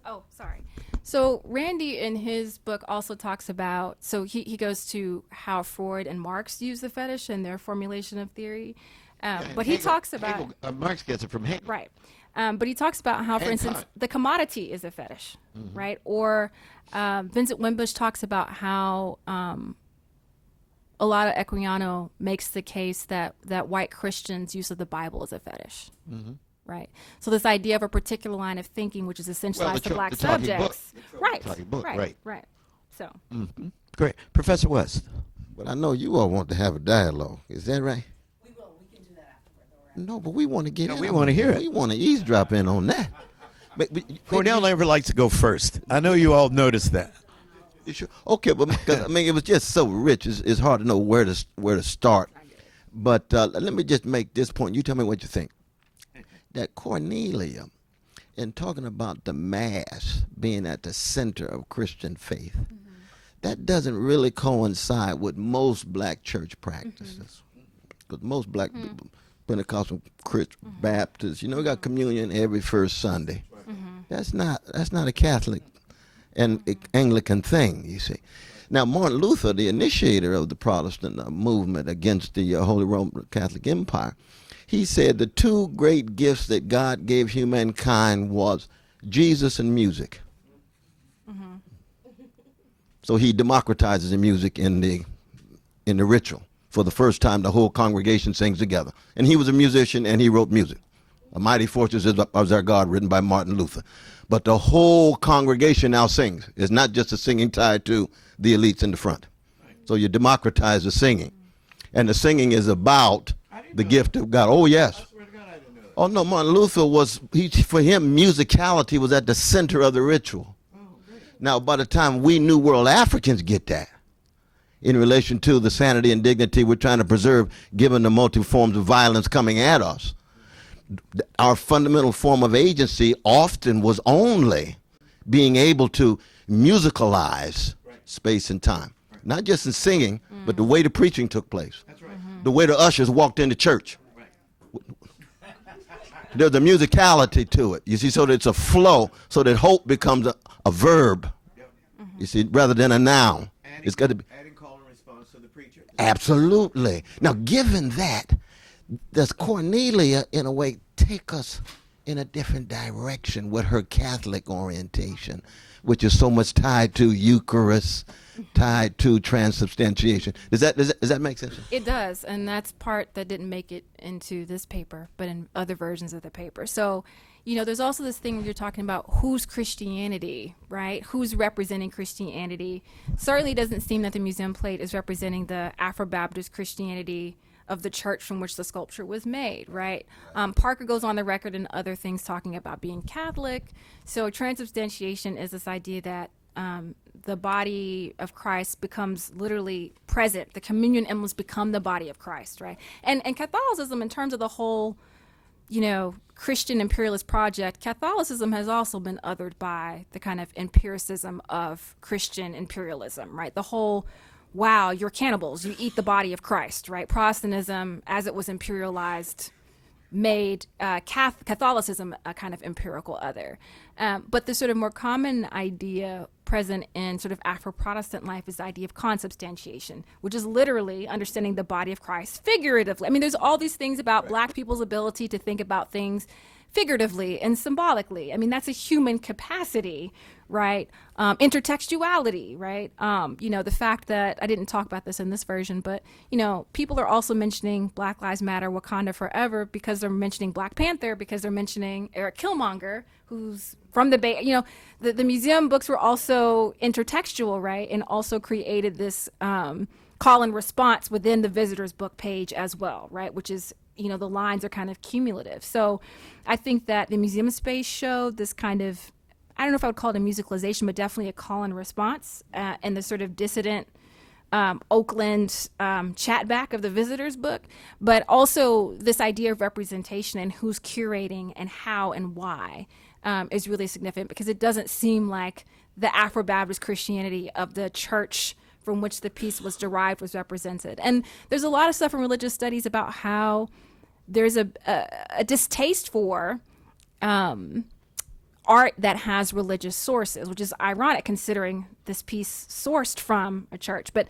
Oh, sorry. So Randy in his book also talks about. So he goes to how Freud and Marx use the fetish in their formulation of theory, but he talks about. Marx gets it from Hegel. Right. But he talks about how, for And instance, Kant. the commodity is a fetish, right? Or Vincent Wimbush talks about how a lot of Equiano makes the case that white Christians' use of the Bible is a fetish, right? So this idea of a particular line of thinking, which is essentialized to black the talking subjects, right? talking book, right? right. So Great. Professor West. But I know you all want to have a dialogue. Is that right? We will. We can do that afterward. No, but we want to get in. we wanna hear it. We want to eavesdrop in on that. Cornell never likes to go first. I know you all noticed that. You sure? Okay, but because I mean, it was just so rich. It's hard to know where to start. But let me just make this point. You tell me what you think. That Cornelia, in talking about the Mass being at the center of Christian faith, that doesn't really coincide with most black church practices. Because most black Pentecostal Christian Baptists, got communion every first Sunday. That's not a Catholic and Anglican thing, you see. Now, Martin Luther, the initiator of the Protestant movement against the Holy Roman Catholic Empire, he said the two great gifts that God gave humankind was Jesus and music. So he democratizes the music in the ritual. For the first time, the whole congregation sings together. And he was a musician, and he wrote music. A Mighty Fortress is Our God, written by Martin Luther. But the whole congregation now sings. It's not just a singing tied to the elites in the front. So you democratize the singing. And the singing is about the gift of God. Oh, yes. Oh, no, Martin Luther for him, musicality was at the center of the ritual. Now, by the time we New World Africans get that, in relation to the sanity and dignity we're trying to preserve, given the multiple forms of violence coming at us, our fundamental form of agency often was only being able to musicalize space and time. Not just in singing, but the way the preaching took place. The way the ushers walked into church. There's a musicality to it, you see, so that it's a flow, so that hope becomes a verb, you see, rather than a noun. It's got to be. Adding call and response to the preacher. Absolutely. Now, given that, does Cornelia, in a way, take us in a different direction with her Catholic orientation, which is so much tied to Eucharist, tied to transubstantiation? Does that make sense? it does, and that's part that didn't make it into this paper, but in other versions of the paper. So, there's also this thing where you're talking about who's Christianity, right? Who's representing Christianity? Certainly doesn't seem that the museum plate is representing the Afro-Baptist Christianity of the church from which the sculpture was made, right? Parker goes on the record and other things talking about being Catholic. So transubstantiation is this idea that the body of Christ becomes literally present. The communion emblems become the body of Christ, right? And Catholicism, in terms of the whole, Christian imperialist project, Catholicism has also been othered by the kind of empiricism of Christian imperialism, right? The whole, wow, you're cannibals, you eat the body of Christ, right? Protestantism, as it was imperialized, made Catholicism a kind of empirical other. But the sort of more common idea present in sort of Afro-Protestant life is the idea of consubstantiation, which is literally understanding the body of Christ figuratively. I mean, there's all these things about black people's ability to think about things figuratively and symbolically. I mean, that's a human capacity, right? Intertextuality, right? The fact that, I didn't talk about this in this version, but, people are also mentioning Black Lives Matter, Wakanda Forever, because they're mentioning Black Panther, because they're mentioning Eric Killmonger, who's from the Bay. The museum books were also intertextual, right? And also created this call and response within the visitor's book page as well, right? Which is, the lines are kind of cumulative. So I think that the museum space showed this kind of, I don't know if I would call it a musicalization, but definitely a call and response, and the sort of dissident Oakland chat back of the visitor's book, but also this idea of representation and who's curating and how and why is really significant, because it doesn't seem like the Afro-Baptist Christianity of the church from which the piece was derived was represented. And there's a lot of stuff in religious studies about how there's a distaste for art that has religious sources, which is ironic considering this piece sourced from a church. But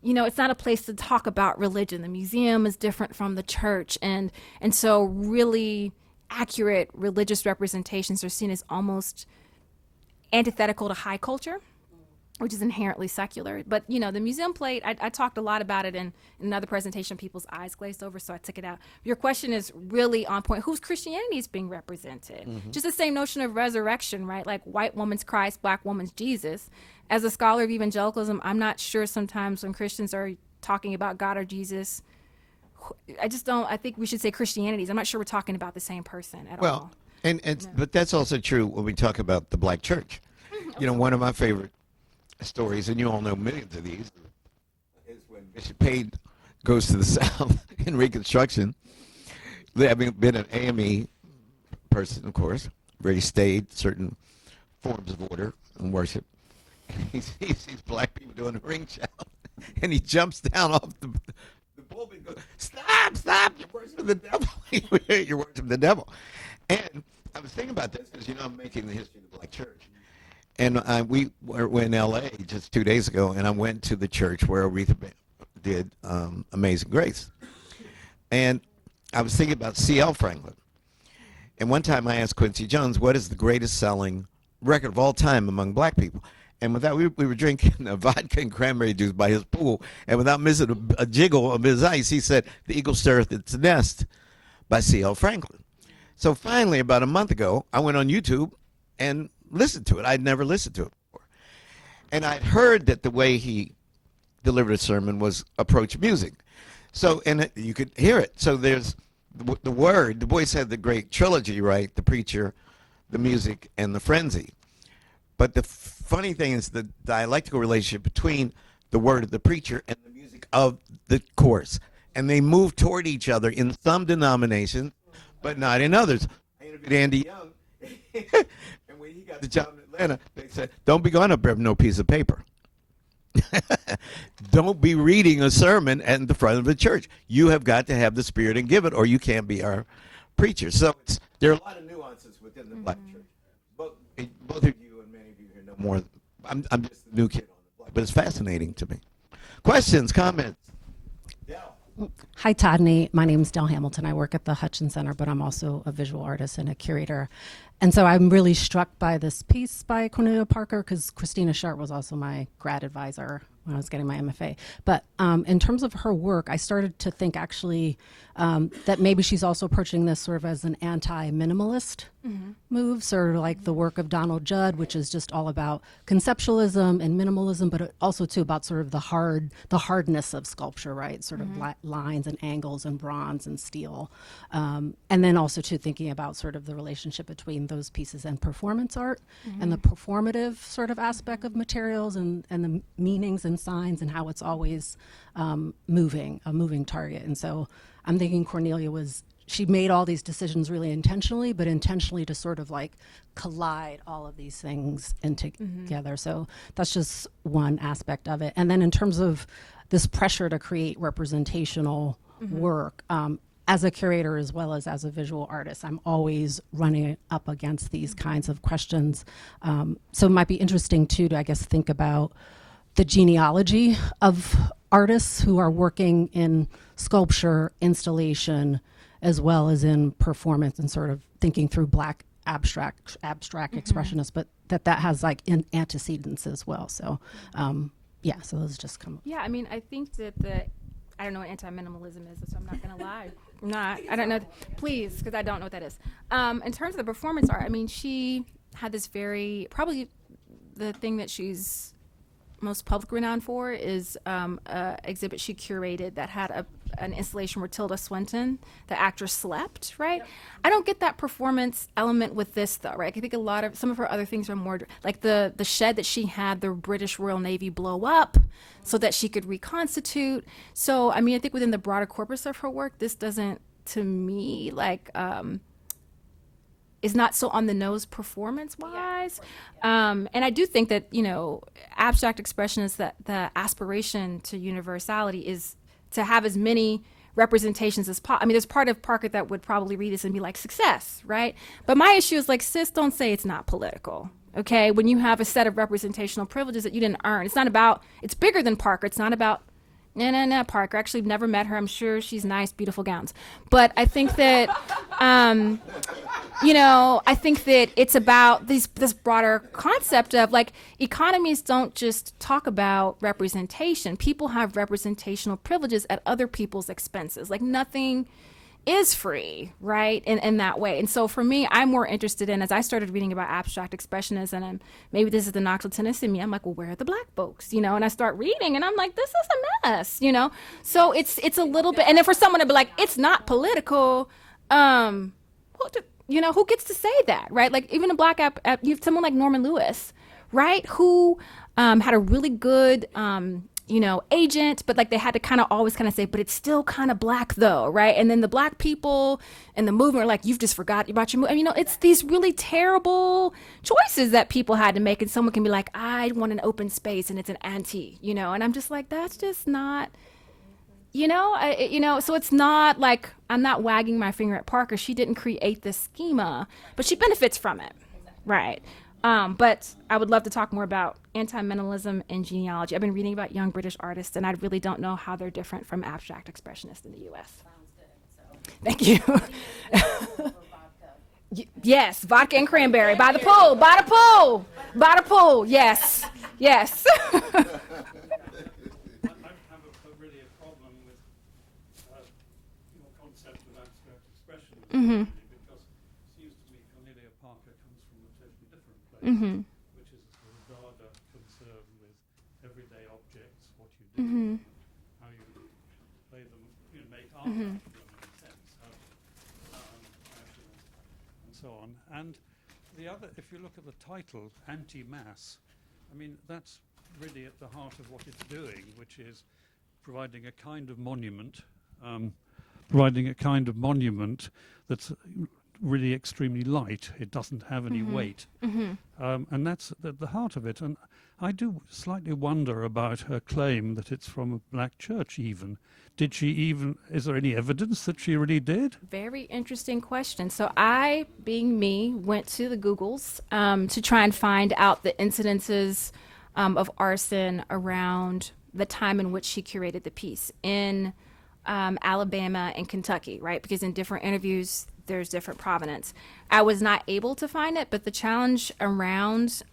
it's not a place to talk about religion. The museum is different from the church, and so really accurate religious representations are seen as almost antithetical to high culture, which is inherently secular. But the museum plate, I talked a lot about it in another presentation. People's eyes glazed over, so I took it out. Your question is really on point. Whose Christianity is being represented? Just the same notion of resurrection, right? Like white woman's Christ, black woman's Jesus. As a scholar of evangelicalism, I'm not sure sometimes when Christians are talking about God or Jesus, I think we should say Christianities. I'm not sure we're talking about the same person at all. But that's also true when we talk about the black church. One of my favorite stories, and you all know millions of these, is when Bishop Page goes to the South in Reconstruction. Having been an AME person, of course, where he stayed certain forms of order and worship, he sees these black people doing a ring shout, and he jumps down off the pulpit and goes, stop, you're worshiping the devil. You're worshiping the devil. And I was thinking about this because, I'm making the history of the black church. And we were in L.A. just 2 days ago, and I went to the church where Aretha did Amazing Grace. And I was thinking about C.L. Franklin. And one time I asked Quincy Jones, what is the greatest selling record of all time among black people? And with that, we were drinking a vodka and cranberry juice by his pool, and without missing a jiggle of his ice, he said, "The Eagle Stirreth Its Nest" by C.L. Franklin. So finally, about a month ago, I went on YouTube and listened to it. I'd never listened to it before. And I'd heard that the way he delivered a sermon was approach music. So, and you could hear it. So there's the word, Du Bois had the great trilogy, right? The preacher, the music, and the frenzy. But the funny thing is the dialectical relationship between the word of the preacher and the music of the chorus. And they move toward each other in some denominations, but not in others. I interviewed Andy Young, and when he got the job in Atlanta, they said, don't be going up there with no piece of paper. Don't be reading a sermon at the front of the church. You have got to have the Spirit and give it, or you can't be our preacher. So there are a lot of nuances within the black church. Both of you and many of you here know more. I'm just a new kid on the block, but it's fascinating to me. Questions, comments? Del. Hi, Todne. My name is Del Hamilton. I work at the Hutchins Center, but I'm also a visual artist and a curator. And so I'm really struck by this piece by Cornelia Parker, because Christina Sharp was also my grad advisor when I was getting my MFA. But in terms of her work, I started to think actually that maybe she's also approaching this sort of as an anti-minimalist move, sort of like the work of Donald Judd, which is just all about conceptualism and minimalism, but also too about sort of the hardness of sculpture, right? Sort of lines and angles and bronze and steel. And then also too thinking about sort of the relationship between those pieces and performance art and the performative sort of aspect of materials and the meanings and signs and how it's always a moving target. And so I'm thinking Cornelia she made all these decisions really intentionally, but intentionally to sort of like collide all of these things together. So that's just one aspect of it. And then in terms of this pressure to create representational work, as a curator as well as a visual artist, I'm always running up against these kinds of questions. So it might be interesting too to, I guess, think about the genealogy of artists who are working in sculpture, installation, as well as in performance and sort of thinking through Black abstract expressionists, but that has like antecedents as well. So yeah, so those just come. Yeah, I mean, I think that I don't know what anti-minimalism is, so I'm not going to lie. I don't know. Please, because I don't know what that is. In terms of the performance art, I mean, she had this probably the thing that she's most public renowned for is an exhibit she curated that had an installation where Tilda Swinton, the actress, slept, right? Yep. I don't get that performance element with this, though, right? I think some of her other things are more, like the shed that she had the British Royal Navy blow up so that she could reconstitute. So, I mean, I think within the broader corpus of her work, this doesn't, to me, like, is not so on the nose performance-wise. And I do think that, abstract expression is that the aspiration to universality is to have as many representations as possible. I mean, there's part of Parker that would probably read this and be like, success, right? But my issue is like, sis, don't say it's not political, okay? When you have a set of representational privileges that you didn't earn, it's bigger than Parker. It's not about, no, Parker. Actually, I've never met her. I'm sure she's nice, beautiful gowns. But I think that, I think that it's about this broader concept of like economies don't just talk about representation. People have representational privileges at other people's expenses. Like nothing is free, right, in that way. And so for me, I'm more interested in, as I started reading about abstract expressionism, and maybe this is the nocturnal tennis in me, I'm like, well, where are the Black folks, and I start reading, and I'm like, this is a mess, So it's a little bit, and then for someone to be like, it's not political, who gets to say that, right? Like even a Black you have someone like Norman Lewis, right, who had a really good agent, but like they had to kind of always kind of say, but it's still kind of Black though, right? And then the Black people and the movement are like, you've just forgot about your movement. I mean, it's these really terrible choices that people had to make, and someone can be like, I want an open space, and it's an anti, and I'm just like, that's just not, so it's not like I'm not wagging my finger at Parker. She didn't create this schema, but she benefits from it, right? But I would love to talk more about anti-minimalism and genealogy. I've been reading about young British artists, and I really don't know how they're different from abstract expressionists in the U.S. Thank you. Yes, vodka and cranberry by the pool, yes. I have really a problem with your concept of abstract expressionism, because it seems to me Cornelia Parker comes from a totally different place, which is a rather concern with everyday objects, what you do, how you play them, make art out of them in a sense, and so on. And the other, if you look at the title, Anti-Mass, I mean, that's really at the heart of what it's doing, which is providing a kind of monument, that's really extremely light. It doesn't have any weight. And that's at the heart of it. And I do slightly wonder about her claim that it's from a Black church even. Is there any evidence that she really did? Very interesting question. So I, being me, went to the Googles to try and find out the incidences of arson around the time in which she curated the piece in Alabama and Kentucky, right? Because in different interviews, there's different provenance. I was not able to find it, but the challenge around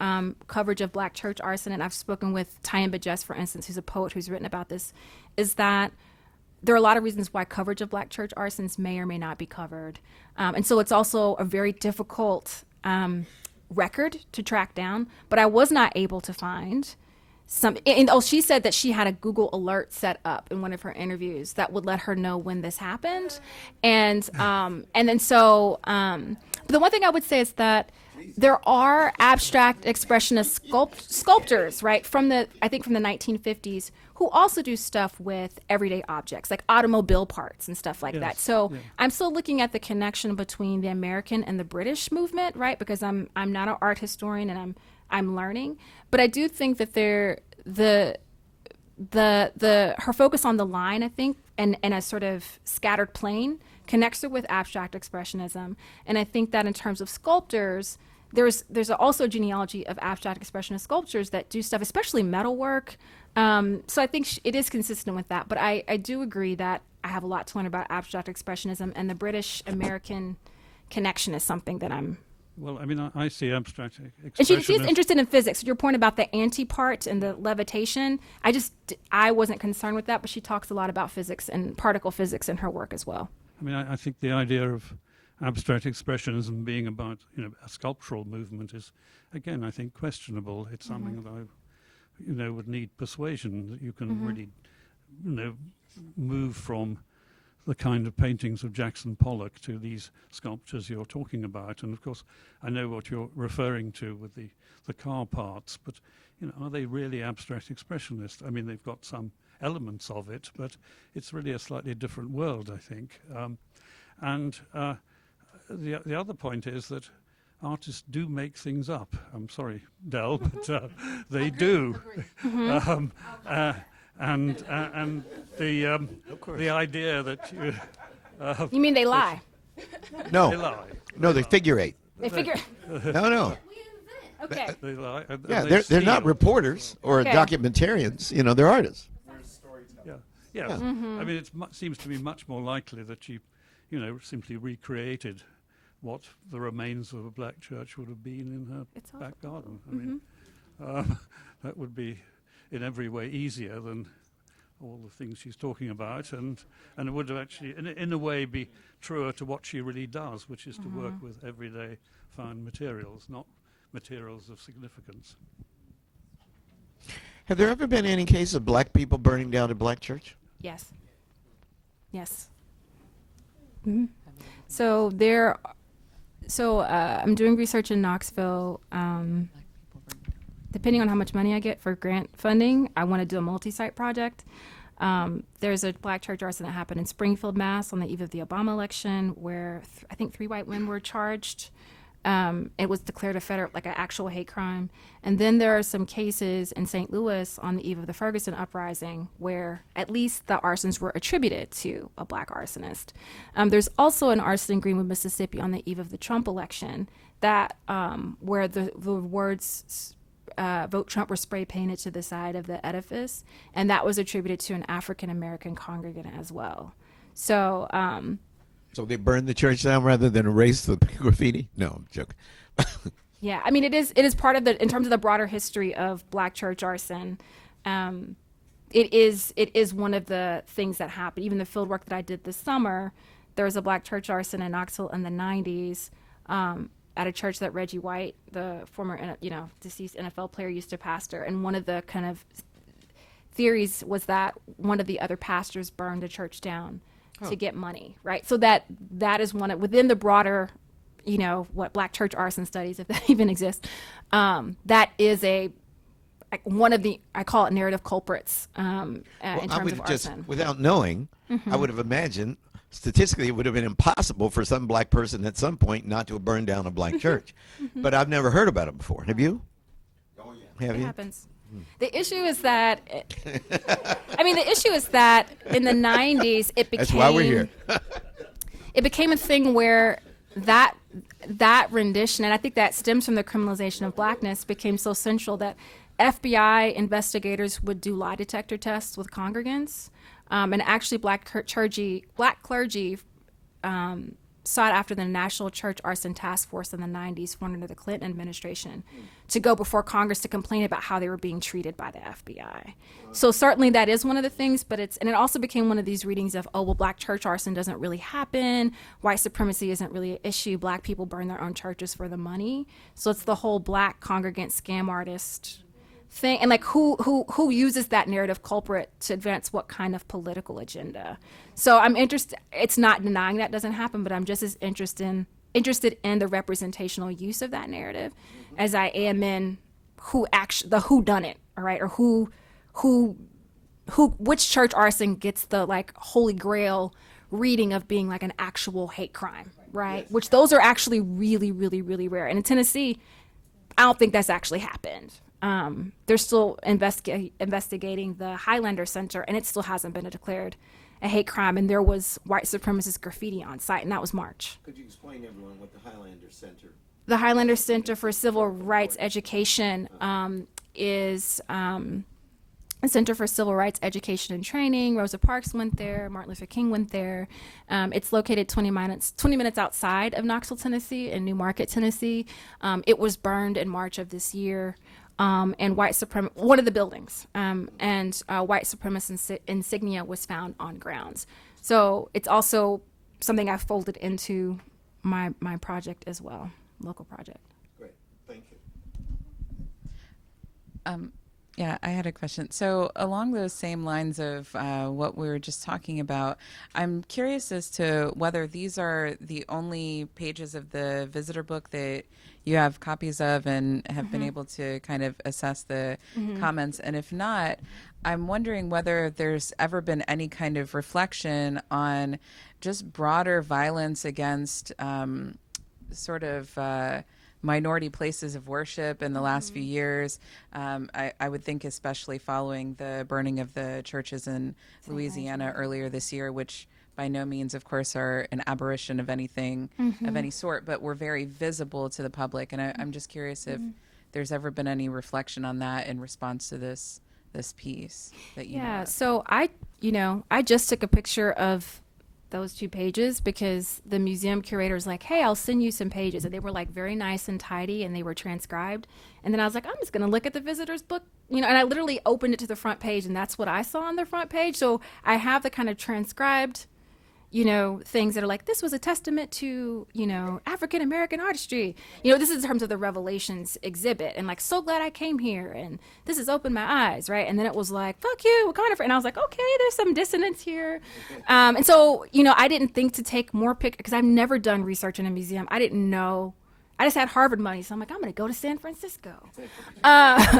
coverage of Black church arson, and I've spoken with Tyamba Jess, for instance, who's a poet who's written about this, is that there are a lot of reasons why coverage of Black church arsons may or may not be covered. And so it's also a very difficult record to track down, but I was not able to find she said that she had a Google alert set up in one of her interviews that would let her know when this happened. And then but the one thing I would say is that there are abstract expressionist sculptors, right, I think from the 1950s, who also do stuff with everyday objects, like automobile parts and stuff like that. So I'm still looking at the connection between the American and the British movement, right, because I'm not an art historian and I'm learning, but I do think that her focus on the line, I think, and a sort of scattered plane connects her with abstract expressionism. And I think that in terms of sculptors, there's also a genealogy of abstract expressionist sculptures that do stuff, especially metalwork. So I think it is consistent with that. But I do agree that I have a lot to learn about abstract expressionism, and the British-American connection is something that I'm. Well, I mean, I see abstract expressionism. And she's interested in physics. Your point about the anti-part and the levitation, I wasn't concerned with that, but she talks a lot about physics and particle physics in her work as well. I mean, I think the idea of abstract expressionism being about, a sculptural movement is, again, I think questionable. It's something that I, would need persuasion that you can really, move from the kind of paintings of Jackson Pollock to these sculptures you're talking about. And of course, I know what you're referring to with the car parts, but, are they really abstract expressionist? I mean, they've got some elements of it, but it's really a slightly different world, I think. The other point is that artists do make things up. I'm sorry, Del, but they do. And the idea that You mean they lie? No, they lie. no, they figure eight. They figure. No. Okay. They lie. And Yeah, they they're not steal. reporters or Okay. documentarians. They're artists. Yeah. I mean, it seems to be much more likely that she, simply recreated what the remains of a black church would have been in her It's back garden. I mean, that would be in every way easier than all the things she's talking about, and it would have actually, in a way, be truer to what she really does, which is to work with everyday found materials, not materials of significance. Have there ever been any case of black people burning down a black church? Yes. So I'm doing research in Knoxville. Depending on how much money I get for grant funding, I want to do a multi-site project. There's a black church arson that happened in Springfield, Mass. on the eve of the Obama election, where I think 3 white men were charged. It was declared an actual hate crime. And then there are some cases in St. Louis on the eve of the Ferguson uprising where at least the arsons were attributed to a black arsonist. There's also an arson in Greenwood, Mississippi on the eve of the Trump election that where the words Vote Trump were spray painted to the side of the edifice, and that was attributed to an African American congregant as well. So So they burned the church down rather than erase the graffiti? No, I'm joking. yeah, I mean, it is part of in terms of the broader history of black church arson. It is one of the things that happened. Even the field work that I did this summer, there was a black church arson in Knoxville in the 90s at a church that Reggie White, the former deceased NFL player, used to pastor. And one of the kind of theories was that one of the other pastors burned the church down to get money, right? So that is within the broader, what black church arson studies, if that even exists, that is one of the, I call it narrative culprits in terms of arson. Without knowing, I would have imagined statistically it would have been impossible for some black person at some point not to have burned down a black church. But I've never heard about it before. Have you? Oh, yeah. Have It you? happens. The issue is that, in the 90s, it became. That's why we're here. It became a thing where that rendition, and I think that stems from the criminalization of blackness, became so central that FBI investigators would do lie detector tests with congregants, and actually black clergy sought after the National Church Arson Task Force in the 90s, formed under the Clinton administration, to go before Congress to complain about how they were being treated by the FBI. So certainly that is one of the things, but it also became one of these readings of, black church arson doesn't really happen, white supremacy isn't really an issue, black people burn their own churches for the money. So it's the whole black congregant scam artist thing, and who uses that narrative culprit to advance what kind of political agenda. So I'm interested. It's not denying that doesn't happen, but I'm just as interested in the representational use of that narrative as I am in the who done it, all right, or which church arson gets the holy grail reading of being an actual hate crime, right? Yes. Which those are actually really, really, really rare. And in Tennessee, I don't think that's actually happened. They're still investigating the Highlander Center, and it still hasn't been declared a hate crime. And there was white supremacist graffiti on site, and that was March. Could you explain to everyone what the Highlander Center? the Highlander Center for Civil Rights Education is a Center for Civil Rights Education and Training. Rosa Parks went there. Martin Luther King went there. It's located 20 minutes outside of Knoxville, Tennessee, in New Market, Tennessee. It was burned in March of this year. And one of the buildings, and white supremacist insignia was found on grounds. So it's also something I folded into my project as well, local project. Great, thank you. Yeah, I had a question. So along those same lines of what we were just talking about, I'm curious as to whether these are the only pages of the visitor book that you have copies of and have been able to kind of assess the comments. And if not, I'm wondering whether there's ever been any kind of reflection on just broader violence against minority places of worship in the last few years. I would think especially following the burning of the churches in Louisiana earlier this year, which by no means, of course, are an aberration of anything of any sort, but were very visible to the public. And I'm just curious if there's ever been any reflection on that in response to this piece that you know Yeah, of. so I just took a picture of those 2 pages because the museum curator was like, hey, I'll send you some pages. And they were like very nice and tidy and they were transcribed. And then I was like, I'm just going to look at the visitor's book, and I literally opened it to the front page and that's what I saw on the front page. So I have the kind of transcribed, things that are like, this was a testament to, African-American artistry. This is in terms of the Revelations exhibit and like, so glad I came here and this has opened my eyes, right? And then it was like, fuck you, Wakanda. And I was like, okay, there's some dissonance here. And so, I didn't think to take more because I've never done research in a museum. I didn't know. I just had Harvard money, so I'm like, I'm going to go to San Francisco. I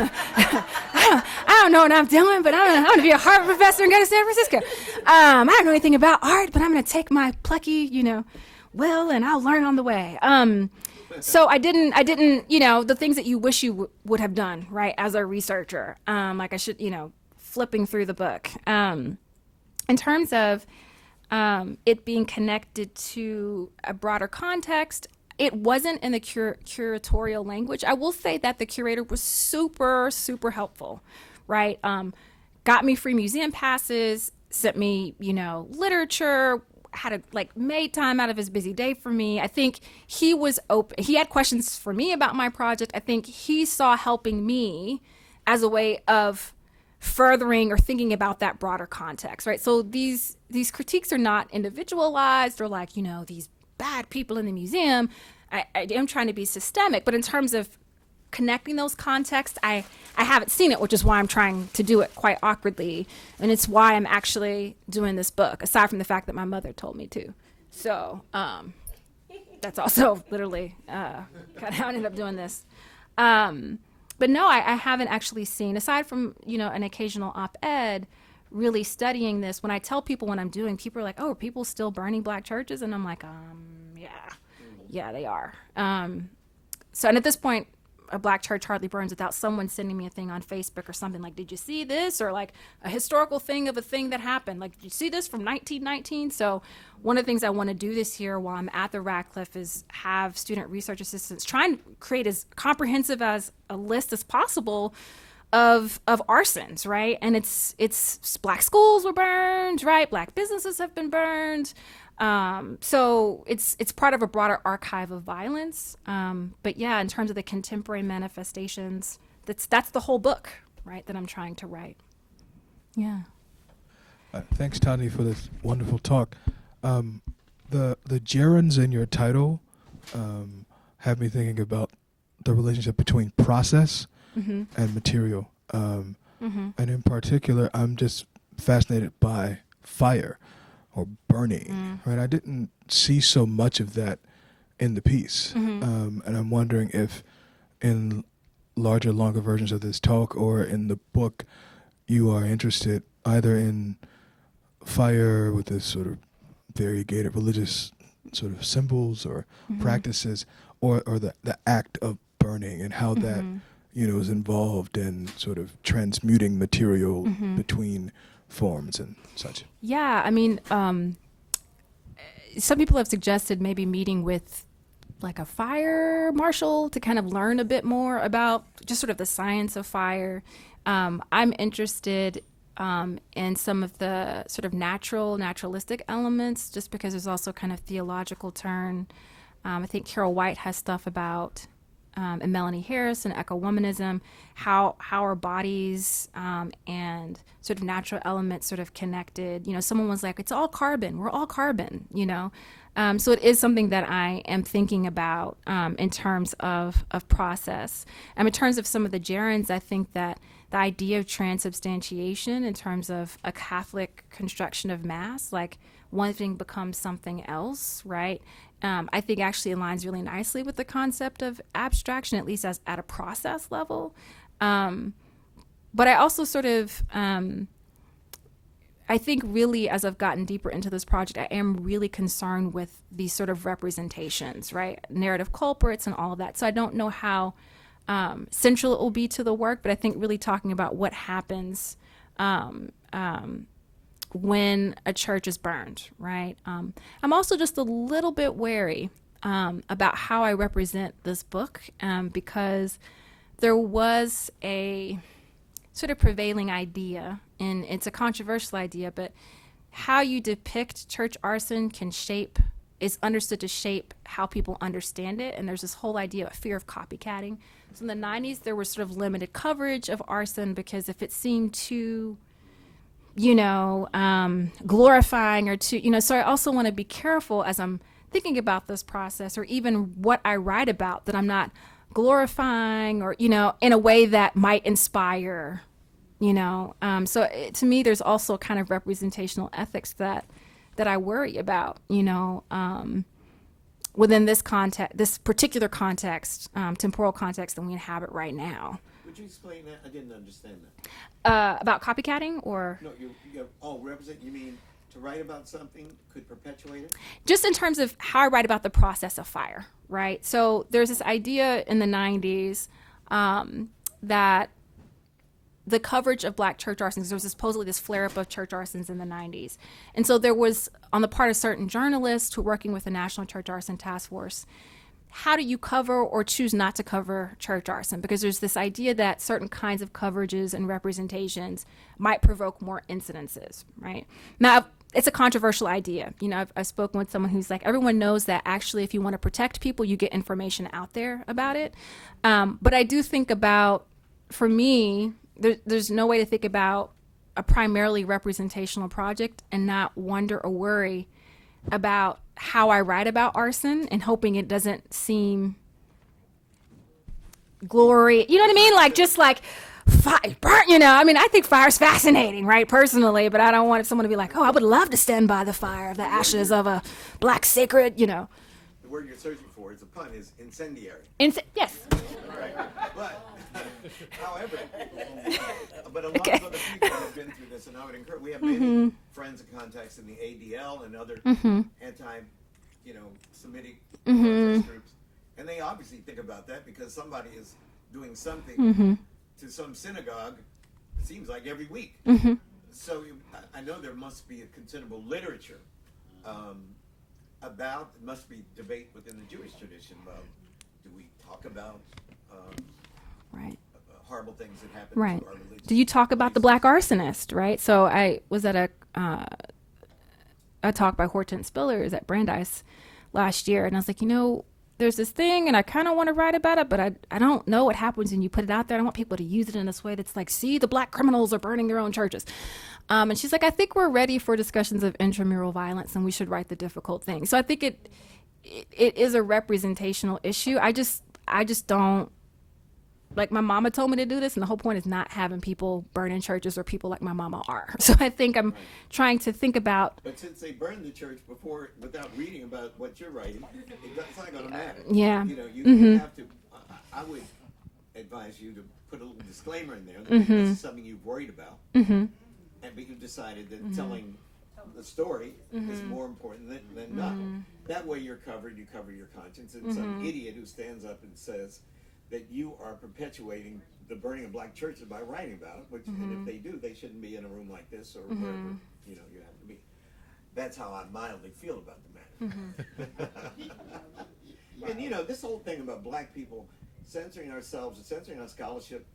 don't know what I'm doing, but I'm going to be a Harvard professor and go to San Francisco. I don't know anything about art, but I'm going to take my plucky, will, and I'll learn on the way. So I didn't, the things that you wish you would have done, right, as a researcher. Like I should, flipping through the book. In terms of it being connected to a broader context, it wasn't in the curatorial language. I will say that the curator was super, super helpful, right? Got me free museum passes, sent me, literature, made time out of his busy day for me. I think he was open. He had questions for me about my project. I think he saw helping me as a way of furthering or thinking about that broader context, right? So these critiques are not individualized or like, these bad people in the museum. I am trying to be systemic, but in terms of connecting those contexts, I haven't seen it, which is why I'm trying to do it quite awkwardly. And it's why I'm actually doing this book, aside from the fact that my mother told me to. So that's also literally kind of how I ended up doing this. But no, I haven't actually seen, aside from, an occasional op-ed, really studying this. When I tell people what I'm doing, people are like, oh, are people still burning black churches? And I'm like, yeah, they are. So, and at this point, a black church hardly burns without someone sending me a thing on Facebook or something like, did you see this? Or like a historical thing of a thing that happened. Like, did you see this from 1919? So one of the things I want to do this year while I'm at the Radcliffe is have student research assistants try and create as comprehensive as a list as possible of arsons, right? And it's black schools were burned, right? Black businesses have been burned. So it's part of a broader archive of violence. But yeah, in terms of the contemporary manifestations, that's the whole book, right, that I'm trying to write. Yeah. Thanks, Todne, for this wonderful talk. The gerunds in your title have me thinking about the relationship between process and material. And in particular, I'm just fascinated by fire or burning, right? I didn't see so much of that in the piece. And I'm wondering if in larger, longer versions of this talk or in the book, you are interested either in fire with this sort of variegated religious sort of symbols or practices, or the act of burning and how that is involved in sort of transmuting material between forms and such. Yeah, I mean, some people have suggested maybe meeting with like a fire marshal to kind of learn a bit more about just sort of the science of fire. I'm interested in some of the sort of naturalistic elements, just because there's also kind of theological turn. I think Carol White has stuff about, and Melanie Harris and eco-womanism, how our bodies and sort of natural elements sort of connected. You know, someone was like, it's all carbon. We're all carbon, you know. So it is something that I am thinking about in terms of process. In terms of some of the gerunds, I think that the idea of transubstantiation in terms of a Catholic construction of Mass, like one thing becomes something else, right? I think actually aligns really nicely with the concept of abstraction, at least as at a process level. But I also sort of, I think really as I've gotten deeper into this project, I am really concerned with these sort of representations, right? Narrative culprits and all of that. So I don't know how central it will be to the work, but I think really talking about what happens when a church is burned, right? I'm also just a little bit wary about how I represent this book because there was a sort of prevailing idea, and it's a controversial idea, but how you depict church arson is understood to shape how people understand it. And there's this whole idea of fear of copycatting. So in the 90s, there was sort of limited coverage of arson because if it seemed too, glorifying or too, so I also want to be careful as I'm thinking about this process or even what I write about, that I'm not glorifying or, in a way that might inspire, So to me, there's also kind of representational ethics that I worry about, within this context, this particular context, temporal context that we inhabit right now. Would you explain that? I didn't understand that. About copycatting or? No, represent, you mean to write about something could perpetuate it? Just in terms of how I write about the process of fire, right? So there's this idea in the 90s that the coverage of black church arsons, there was supposedly this flare-up of church arsons in the 90s. And so there was, on the part of certain journalists who were working with the National Church Arson Task Force, how do you cover or choose not to cover church arson? Because there's this idea that certain kinds of coverages and representations might provoke more incidences, right? Now, it's a controversial idea. I've spoken with someone who's like, everyone knows that actually if you want to protect people, you get information out there about it. But I do think about, for me, there's no way to think about a primarily representational project and not wonder or worry about how I write about arson and hoping it doesn't seem glory. You know what I mean? Like, just like fire, burn, I think fire's fascinating, right? Personally, but I don't want someone to be like, oh, I would love to stand by the fire of the ashes of a black sacred, The word you're searching for is a pun, is incendiary. Yes. Right. But, however, but a lot of other people have been through this, and I would encourage, we have many friends and contacts in the ADL and other Semitic protest groups, and they obviously think about that because somebody is doing something to some synagogue, it seems like every week. So I know there must be a considerable literature about, it must be debate within the Jewish tradition about, do we talk about right. horrible things that happen right. to our religion? Do you talk about the Black Arsonist, right? So I was at a talk by Hortense Spillers at Brandeis last year, and I was like, there's this thing, and I kind of want to write about it, but I don't know what happens when you put it out there. I don't want people to use it in this way that's like, see, the black criminals are burning their own churches. And she's like, I think we're ready for discussions of intramural violence, and we should write the difficult thing. So I think it is a representational issue. I just don't, like, my mama told me to do this, and the whole point is not having people burn in churches or people like my mama are. So I think I'm trying to think about. But since they burned the church before, without reading about what you're writing, it's not going to matter. Yeah. You have to. I would advise you to put a little disclaimer in there that this is something you've worried about, but you decided that telling the story is more important than not. That way you're covered. You cover your conscience, and some idiot who stands up and says that you are perpetuating the burning of black churches by writing about it, which, and if they do, they shouldn't be in a room like this or wherever you have to be. That's how I mildly feel about the matter. And you know, this whole thing about black people censoring ourselves and censoring our scholarship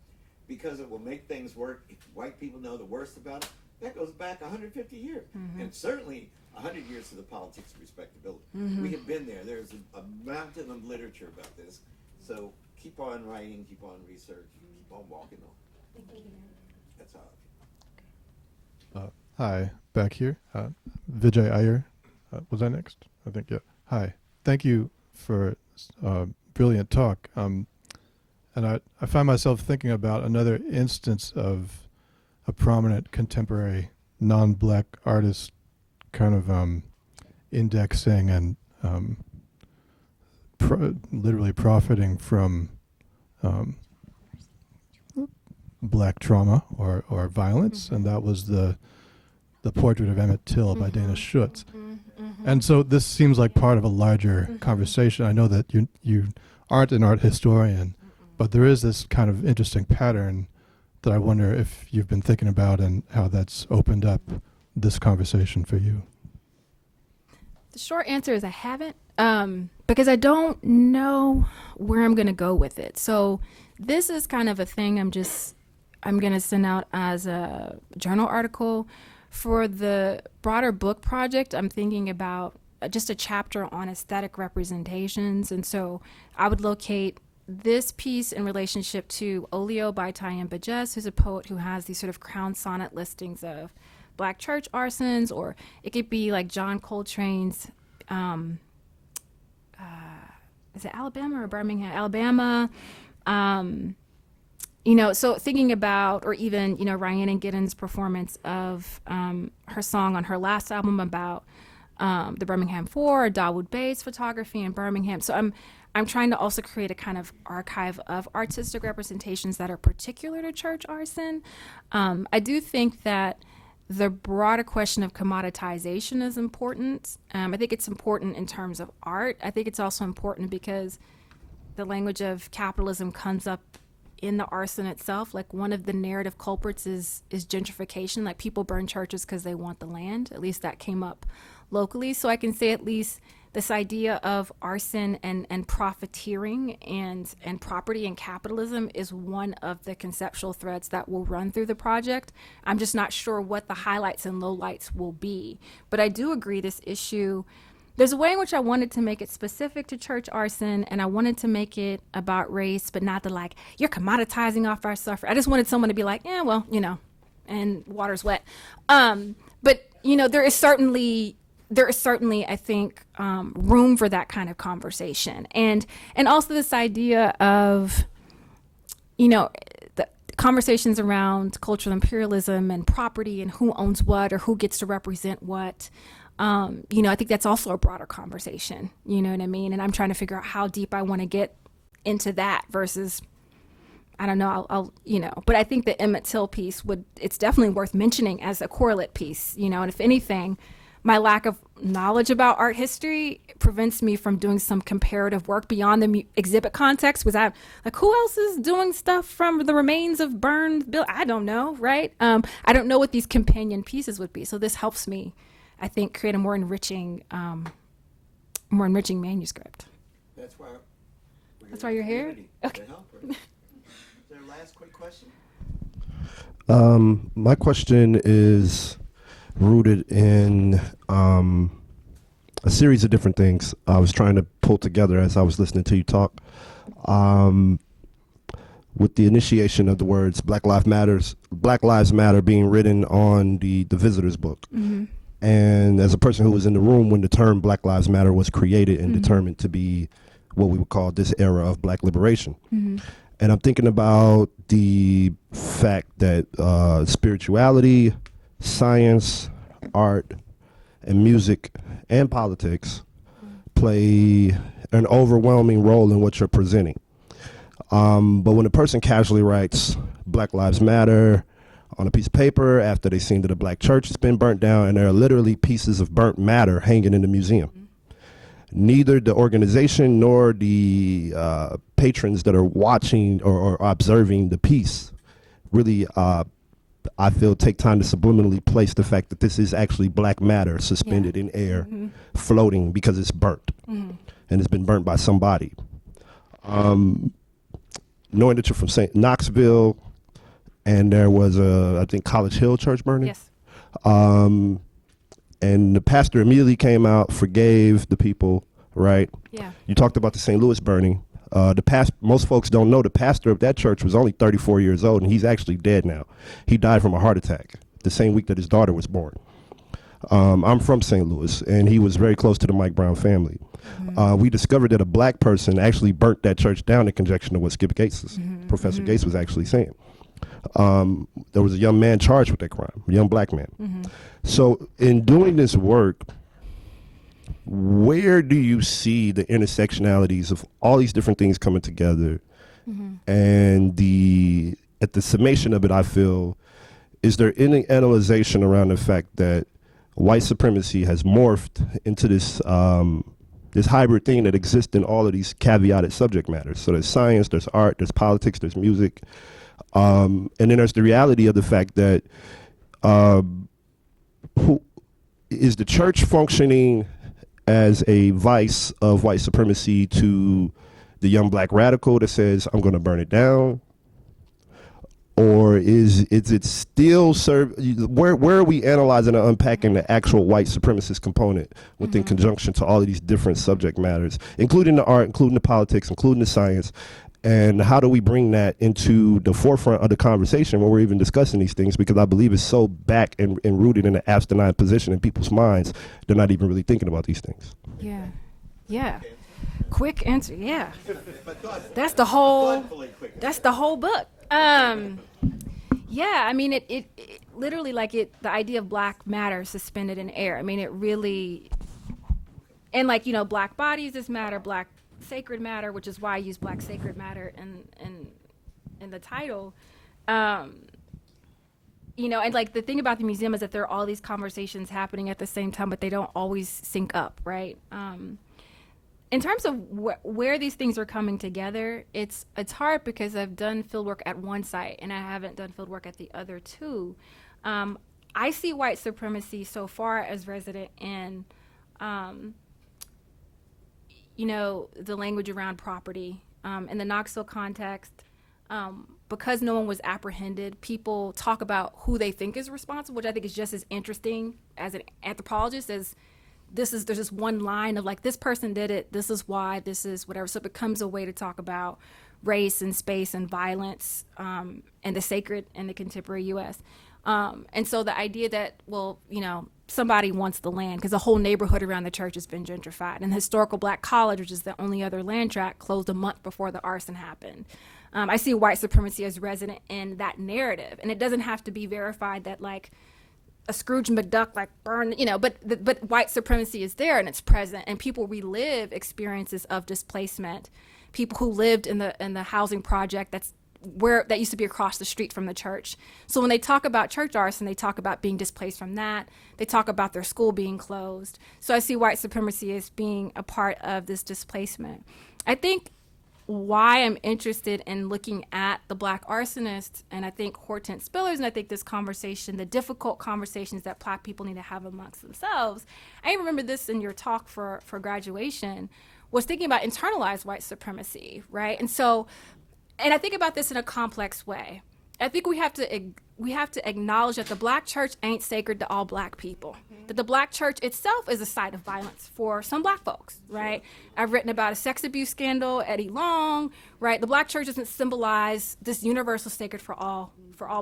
because it will make things work if white people know the worst about it, that goes back 150 years. And certainly 100 years to the politics of respectability. We have been there. There's a mountain of literature about this. So keep on writing, keep on research, keep on walking on. That's how I feel. Hi, back here. Vijay Iyer. Was I next? I think, yeah. Hi. Thank you for brilliant talk. And I find myself thinking about another instance of a prominent contemporary non-black artist kind of indexing and literally profiting from black trauma or violence, and that was the portrait of Emmett Till by Dana Schutz. And so this seems like part of a larger conversation. I know that you aren't an art historian, but there is this kind of interesting pattern that I wonder if you've been thinking about and how that's opened up this conversation for you. The short answer is I haven't, because I don't know where I'm going to go with it. So this is kind of a thing I'm going to send out as a journal article. For the broader book project, I'm thinking about just a chapter on aesthetic representations. And so I would locate this piece in relationship to Olio by Tayem Bajes, who's a poet who has these sort of crown sonnet listings of Black church arsons, or it could be like John Coltrane's, is it Alabama or Birmingham? Alabama. So thinking about, or even, Rhiannon Giddens' performance of her song on her last album about the Birmingham Four, or Dawood Bey's photography in Birmingham. So I'm trying to also create a kind of archive of artistic representations that are particular to church arson. I do think that the broader question of commoditization is important. I think it's important in terms of art. I think it's also important because the language of capitalism comes up in the arson itself. Like, one of the narrative culprits is gentrification. Like, people burn churches because they want the land. At least that came up locally. So I can say at least this idea of arson and profiteering and property and capitalism is one of the conceptual threads that will run through the project. I'm just not sure what the highlights and lowlights will be. But I do agree this issue, there's a way in which I wanted to make it specific to church arson, and I wanted to make it about race, but not the you're commoditizing off our suffrage. I just wanted someone to be like, yeah, well, and water's wet. But there is certainly, I think, room for that kind of conversation. And also this idea of, the conversations around cultural imperialism and property and who owns what or who gets to represent what. I think that's also a broader conversation, you know what I mean? And I'm trying to figure out how deep I want to get into that versus, I don't know, I'll but I think the Emmett Till piece it's definitely worth mentioning as a correlate piece, and if anything, my lack of knowledge about art history prevents me from doing some comparative work beyond the exhibit context. Was I who else is doing stuff from the remains of burned buildings? I don't know, right? I don't know what these companion pieces would be. So this helps me, I think, create a more enriching manuscript. That's why you're here? Okay. Is there a last quick question? My question is rooted in a series of different things I was trying to pull together as I was listening to you talk. With the initiation of the words Black Lives Matter being written on the Visitor's book. Mm-hmm. And as a person who was in the room when the term Black Lives Matter was created and determined to be what we would call this era of black liberation. Mm-hmm. And I'm thinking about the fact that spirituality, science, art, and music and politics play an overwhelming role in what you're presenting. But when a person casually writes Black Lives Matter on a piece of paper after they've seen that a black church has been burnt down and there are literally pieces of burnt matter hanging in the museum, neither the organization nor the patrons that are watching or observing the piece really, I feel, take time to subliminally place the fact that this is actually black matter suspended in air, floating because it's burnt. and it's been burnt by somebody. Knowing that you're from St. Knoxville, and there was a, I think, College Hill church burning. Yes. And the pastor immediately came out, forgave the people, right? Yeah. You talked about the St. Louis burning. Most folks don't know the pastor of that church was only 34 years old, and he's actually dead now. He died from a heart attack the same week that his daughter was born. I'm from St. Louis, and he was very close to the Mike Brown family. We discovered that a black person actually burnt that church down in conjunction to what Skip Gates, Professor Gates, was actually saying. There was a young man charged with that crime, a young black man. So in doing this work, where do you see the intersectionalities of all these different things coming together? And at the summation of it, I feel, is there any analyzation around the fact that white supremacy has morphed into this this hybrid thing that exists in all of these caveated subject matters? So there's science, there's art, there's politics, there's music. And then there's the reality of the fact that who is the church functioning as a vice of white supremacy to the young black radical that says, I'm going to burn it down? Or is it still where are we analyzing and unpacking the actual white supremacist component within conjunction to all of these different subject matters, including the art, including the politics, including the science? And how do we bring that into the forefront of the conversation when we're even discussing these things? Because I believe it's so back and rooted in an abstinent position in people's minds, they're not even really thinking about these things. Yeah. Yeah. Quick answer. Yeah. That's the whole book. Yeah, I mean, it literally, like, the idea of black matter suspended in air. I mean, it really, and like, black bodies is matter, black sacred matter, which is why I use black sacred matter in the title. And like the thing about the museum is that there are all these conversations happening at the same time, but they don't always sync up, right? In terms of where these things are coming together, it's hard because I've done fieldwork at one site and I haven't done fieldwork at the other two. I see white supremacy so far as resident in, the language around property. In the Knoxville context, because no one was apprehended, people talk about who they think is responsible, which I think is just as interesting as an anthropologist as there's this one line of like, this person did it, this is why, this is whatever. So it becomes a way to talk about race and space and violence and the sacred in the contemporary U.S. And so the idea that, somebody wants the land because the whole neighborhood around the church has been gentrified. And the historical Black College, which is the only other land tract, closed a month before the arson happened. I see white supremacy as resident in that narrative. And it doesn't have to be verified that like a Scrooge McDuck like burned, but white supremacy is there and it's present, and people relive experiences of displacement. People who lived in the housing project that used to be across the street from the church. So when they talk about church arson, they talk about being displaced from that. They talk about their school being closed. So I see white supremacy as being a part of this displacement. I think why I'm interested in looking at the Black Arsonist, and I think Hortense Spillers, and I think this conversation, the difficult conversations that Black people need to have amongst themselves. I remember this in your talk for graduation, was thinking about internalized white supremacy, right? And I think about this in a complex way. I think we have to acknowledge that the Black church ain't sacred to all Black people. That the Black church itself is a site of violence for some Black folks, right? I've written about a sex abuse scandal, Eddie Long, right? The Black church doesn't symbolize this universal sacred for all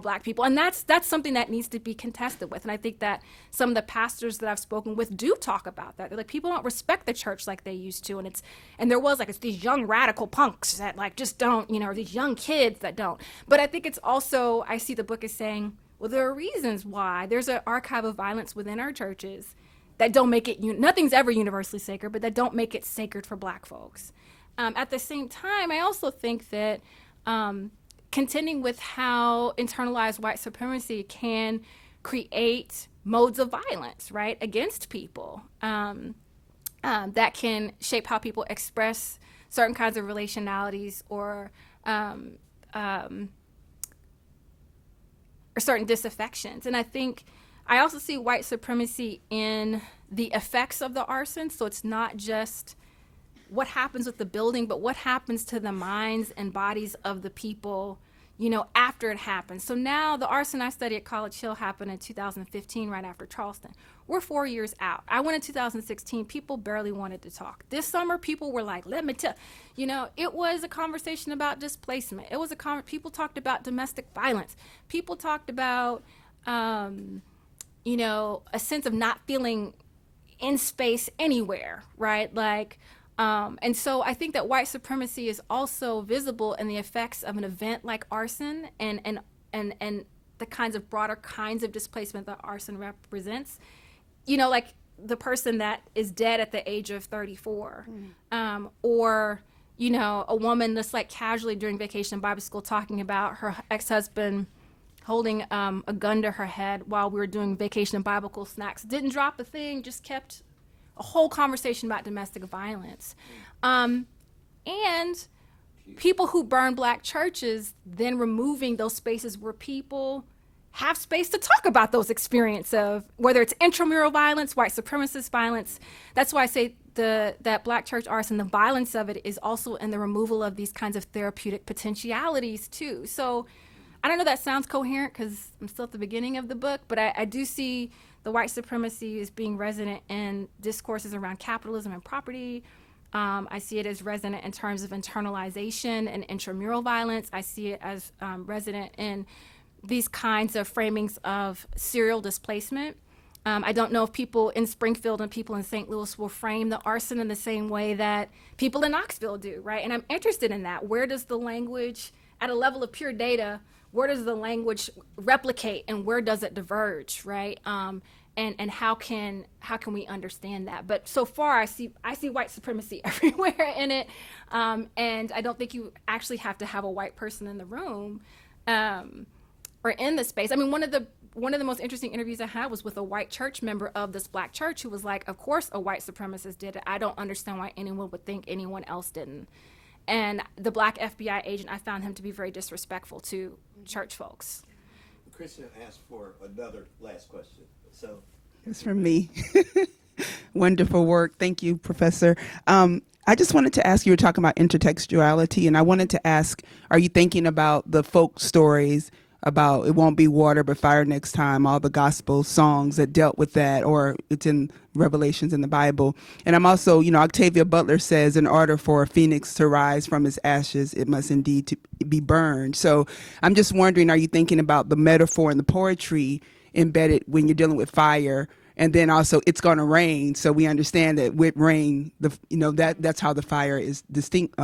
Black people, and that's something that needs to be contested with. And I think that some of the pastors that I've spoken with do talk about that. They're like, people don't respect the church like they used to, and there was like it's these young radical punks that like just don't, or these young kids that don't. But I think it's also, I see the book as saying, well, there are reasons why there's an archive of violence within our churches that don't make it, nothing's ever universally sacred, but that don't make it sacred for Black folks. At the same time, I also think that contending with how internalized white supremacy can create modes of violence, right, against people that can shape how people express certain kinds of relationalities or certain disaffections. And I think I also see white supremacy in the effects of the arson. So it's not just what happens with the building, but what happens to the minds and bodies of the people, you know, after it happens. So now the arson I study at College Hill happened in 2015, right after Charleston. We're 4 years out. I went in 2016. People barely wanted to talk. This summer, people were like, let me tell, you know, it was a conversation about displacement. It was people talked about domestic violence. People talked about, you know, a sense of not feeling in space anywhere, right? Like, and so I think that white supremacy is also visible in the effects of an event like arson and the kinds of broader kinds of displacement that arson represents. You know, like the person that is dead at the age of 34, or, you know, a woman that's like casually during vacation Bible school talking about her ex-husband holding a gun to her head while we were doing vacation Bible school snacks. Didn't drop a thing, just kept a whole conversation about domestic violence. And people who burn black churches, then removing those spaces where people have space to talk about those experiences of whether it's intramural violence, white supremacist violence. That's why I say that black church arson, the violence of it is also in the removal of these kinds of therapeutic potentialities too. So I don't know if that sounds coherent because I'm still at the beginning of the book, but I do see the white supremacy as being resonant in discourses around capitalism and property. I see it as resonant in terms of internalization and intramural violence. I see it as resonant in these kinds of framings of serial displacement. I don't know if people in Springfield and people in St. Louis will frame the arson in the same way that people in Knoxville do, right? And I'm interested in that. Where does the language, at a level of pure data, where does the language replicate and where does it diverge, right? And how can we understand that? But so far, I see white supremacy everywhere in it, and I don't think you actually have to have a white person in the room or in the space. I mean, one of the most interesting interviews I had was with a white church member of this black church who was like, "Of course, a white supremacist did it. I don't understand why anyone would think anyone else didn't." And the black FBI agent, I found him to be very disrespectful to church folks. Christian asked for another last question. So it's from me. Wonderful work. Thank you, Professor. I just wanted to ask, you were talking about intertextuality, and I wanted to ask, are you thinking about the folk stories about it won't be water but fire next time, all the gospel songs that dealt with that, or it's in Revelations in the Bible? And I'm also, you know, Octavia Butler says, in order for a phoenix to rise from its ashes, it must indeed be burned. So I'm just wondering, are you thinking about the metaphor and the poetry embedded when you're dealing with fire? And then also, it's going to rain, so we understand that with rain, that's how the fire is distinct,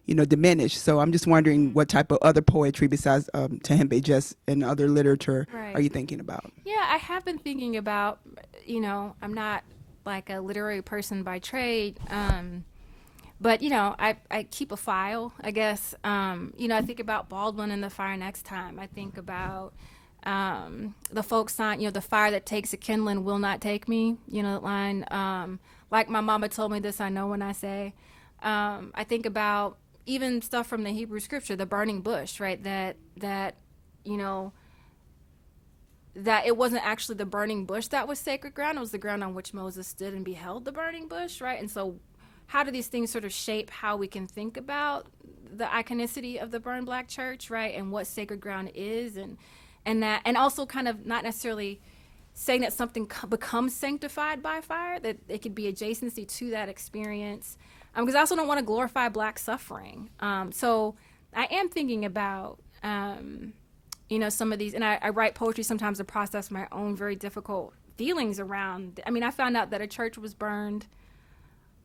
diminished. So I'm just wondering what type of other poetry besides Tehembe Jess and other literature are you thinking about? Yeah, I have been thinking about, I'm not like a literary person by trade, but I keep a file, I guess. I think about Baldwin and The Fire Next Time. I think about the folk song, the fire that takes a kindling will not take me, that line, like my mama told me this, I know when I say. I think about even stuff from the Hebrew scripture, the burning bush, right? That it wasn't actually the burning bush that was sacred ground. It was the ground on which Moses stood and beheld the burning bush, right? And so how do these things sort of shape how we can think about the iconicity of the burned black church, right? And what sacred ground is, and also kind of not necessarily saying that something becomes sanctified by fire, that it could be adjacency to that experience. Because I also don't want to glorify black suffering. So I am thinking about, some of these, and I write poetry sometimes to process my own very difficult feelings around. I mean, I found out that a church was burned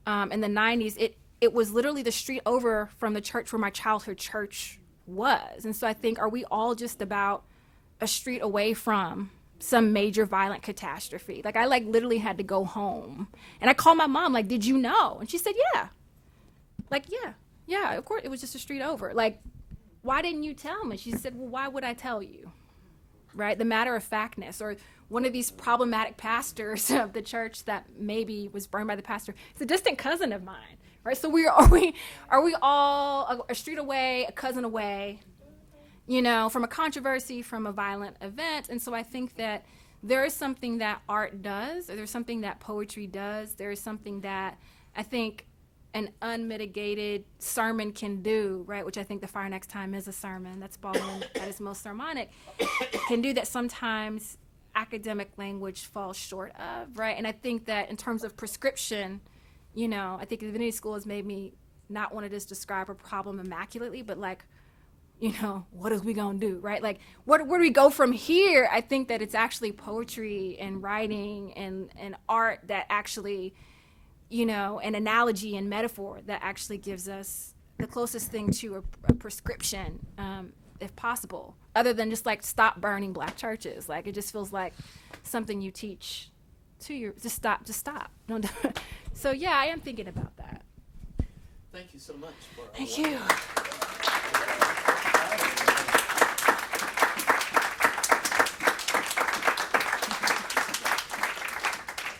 in the 90s. It was literally the street over from the church where my childhood church was. And so I think, are we all just about a street away from some major violent catastrophe? Like, I literally had to go home, and I called my mom, like, did you know? And she said, yeah. Like, yeah, of course, it was just a street over. Like, why didn't you tell me? She said, well, why would I tell you? Right? The matter of factness, or one of these problematic pastors of the church that maybe was burned by the pastor. It's a distant cousin of mine, right? So are we all a street away, a cousin away, from a controversy, from a violent event? And so I think that there is something that art does, or there's something that poetry does. There is something that I think an unmitigated sermon can do, right? Which I think The Fire Next Time is a sermon. That's Baldwin at its most sermonic. Can do that sometimes academic language falls short of, right? And I think that in terms of prescription, you know, I think the Divinity School has made me not want to just describe a problem immaculately, but like, you know, what is we gonna do, right? Like, where do we go from here? I think that it's actually poetry and writing and art that actually, you know, an analogy and metaphor that actually gives us the closest thing to a prescription, if possible, other than just like stop burning Black churches. Like, it just feels like something you teach to your, just stop. Don't do it. So yeah, I am thinking about that. Thank you so much. Thank you.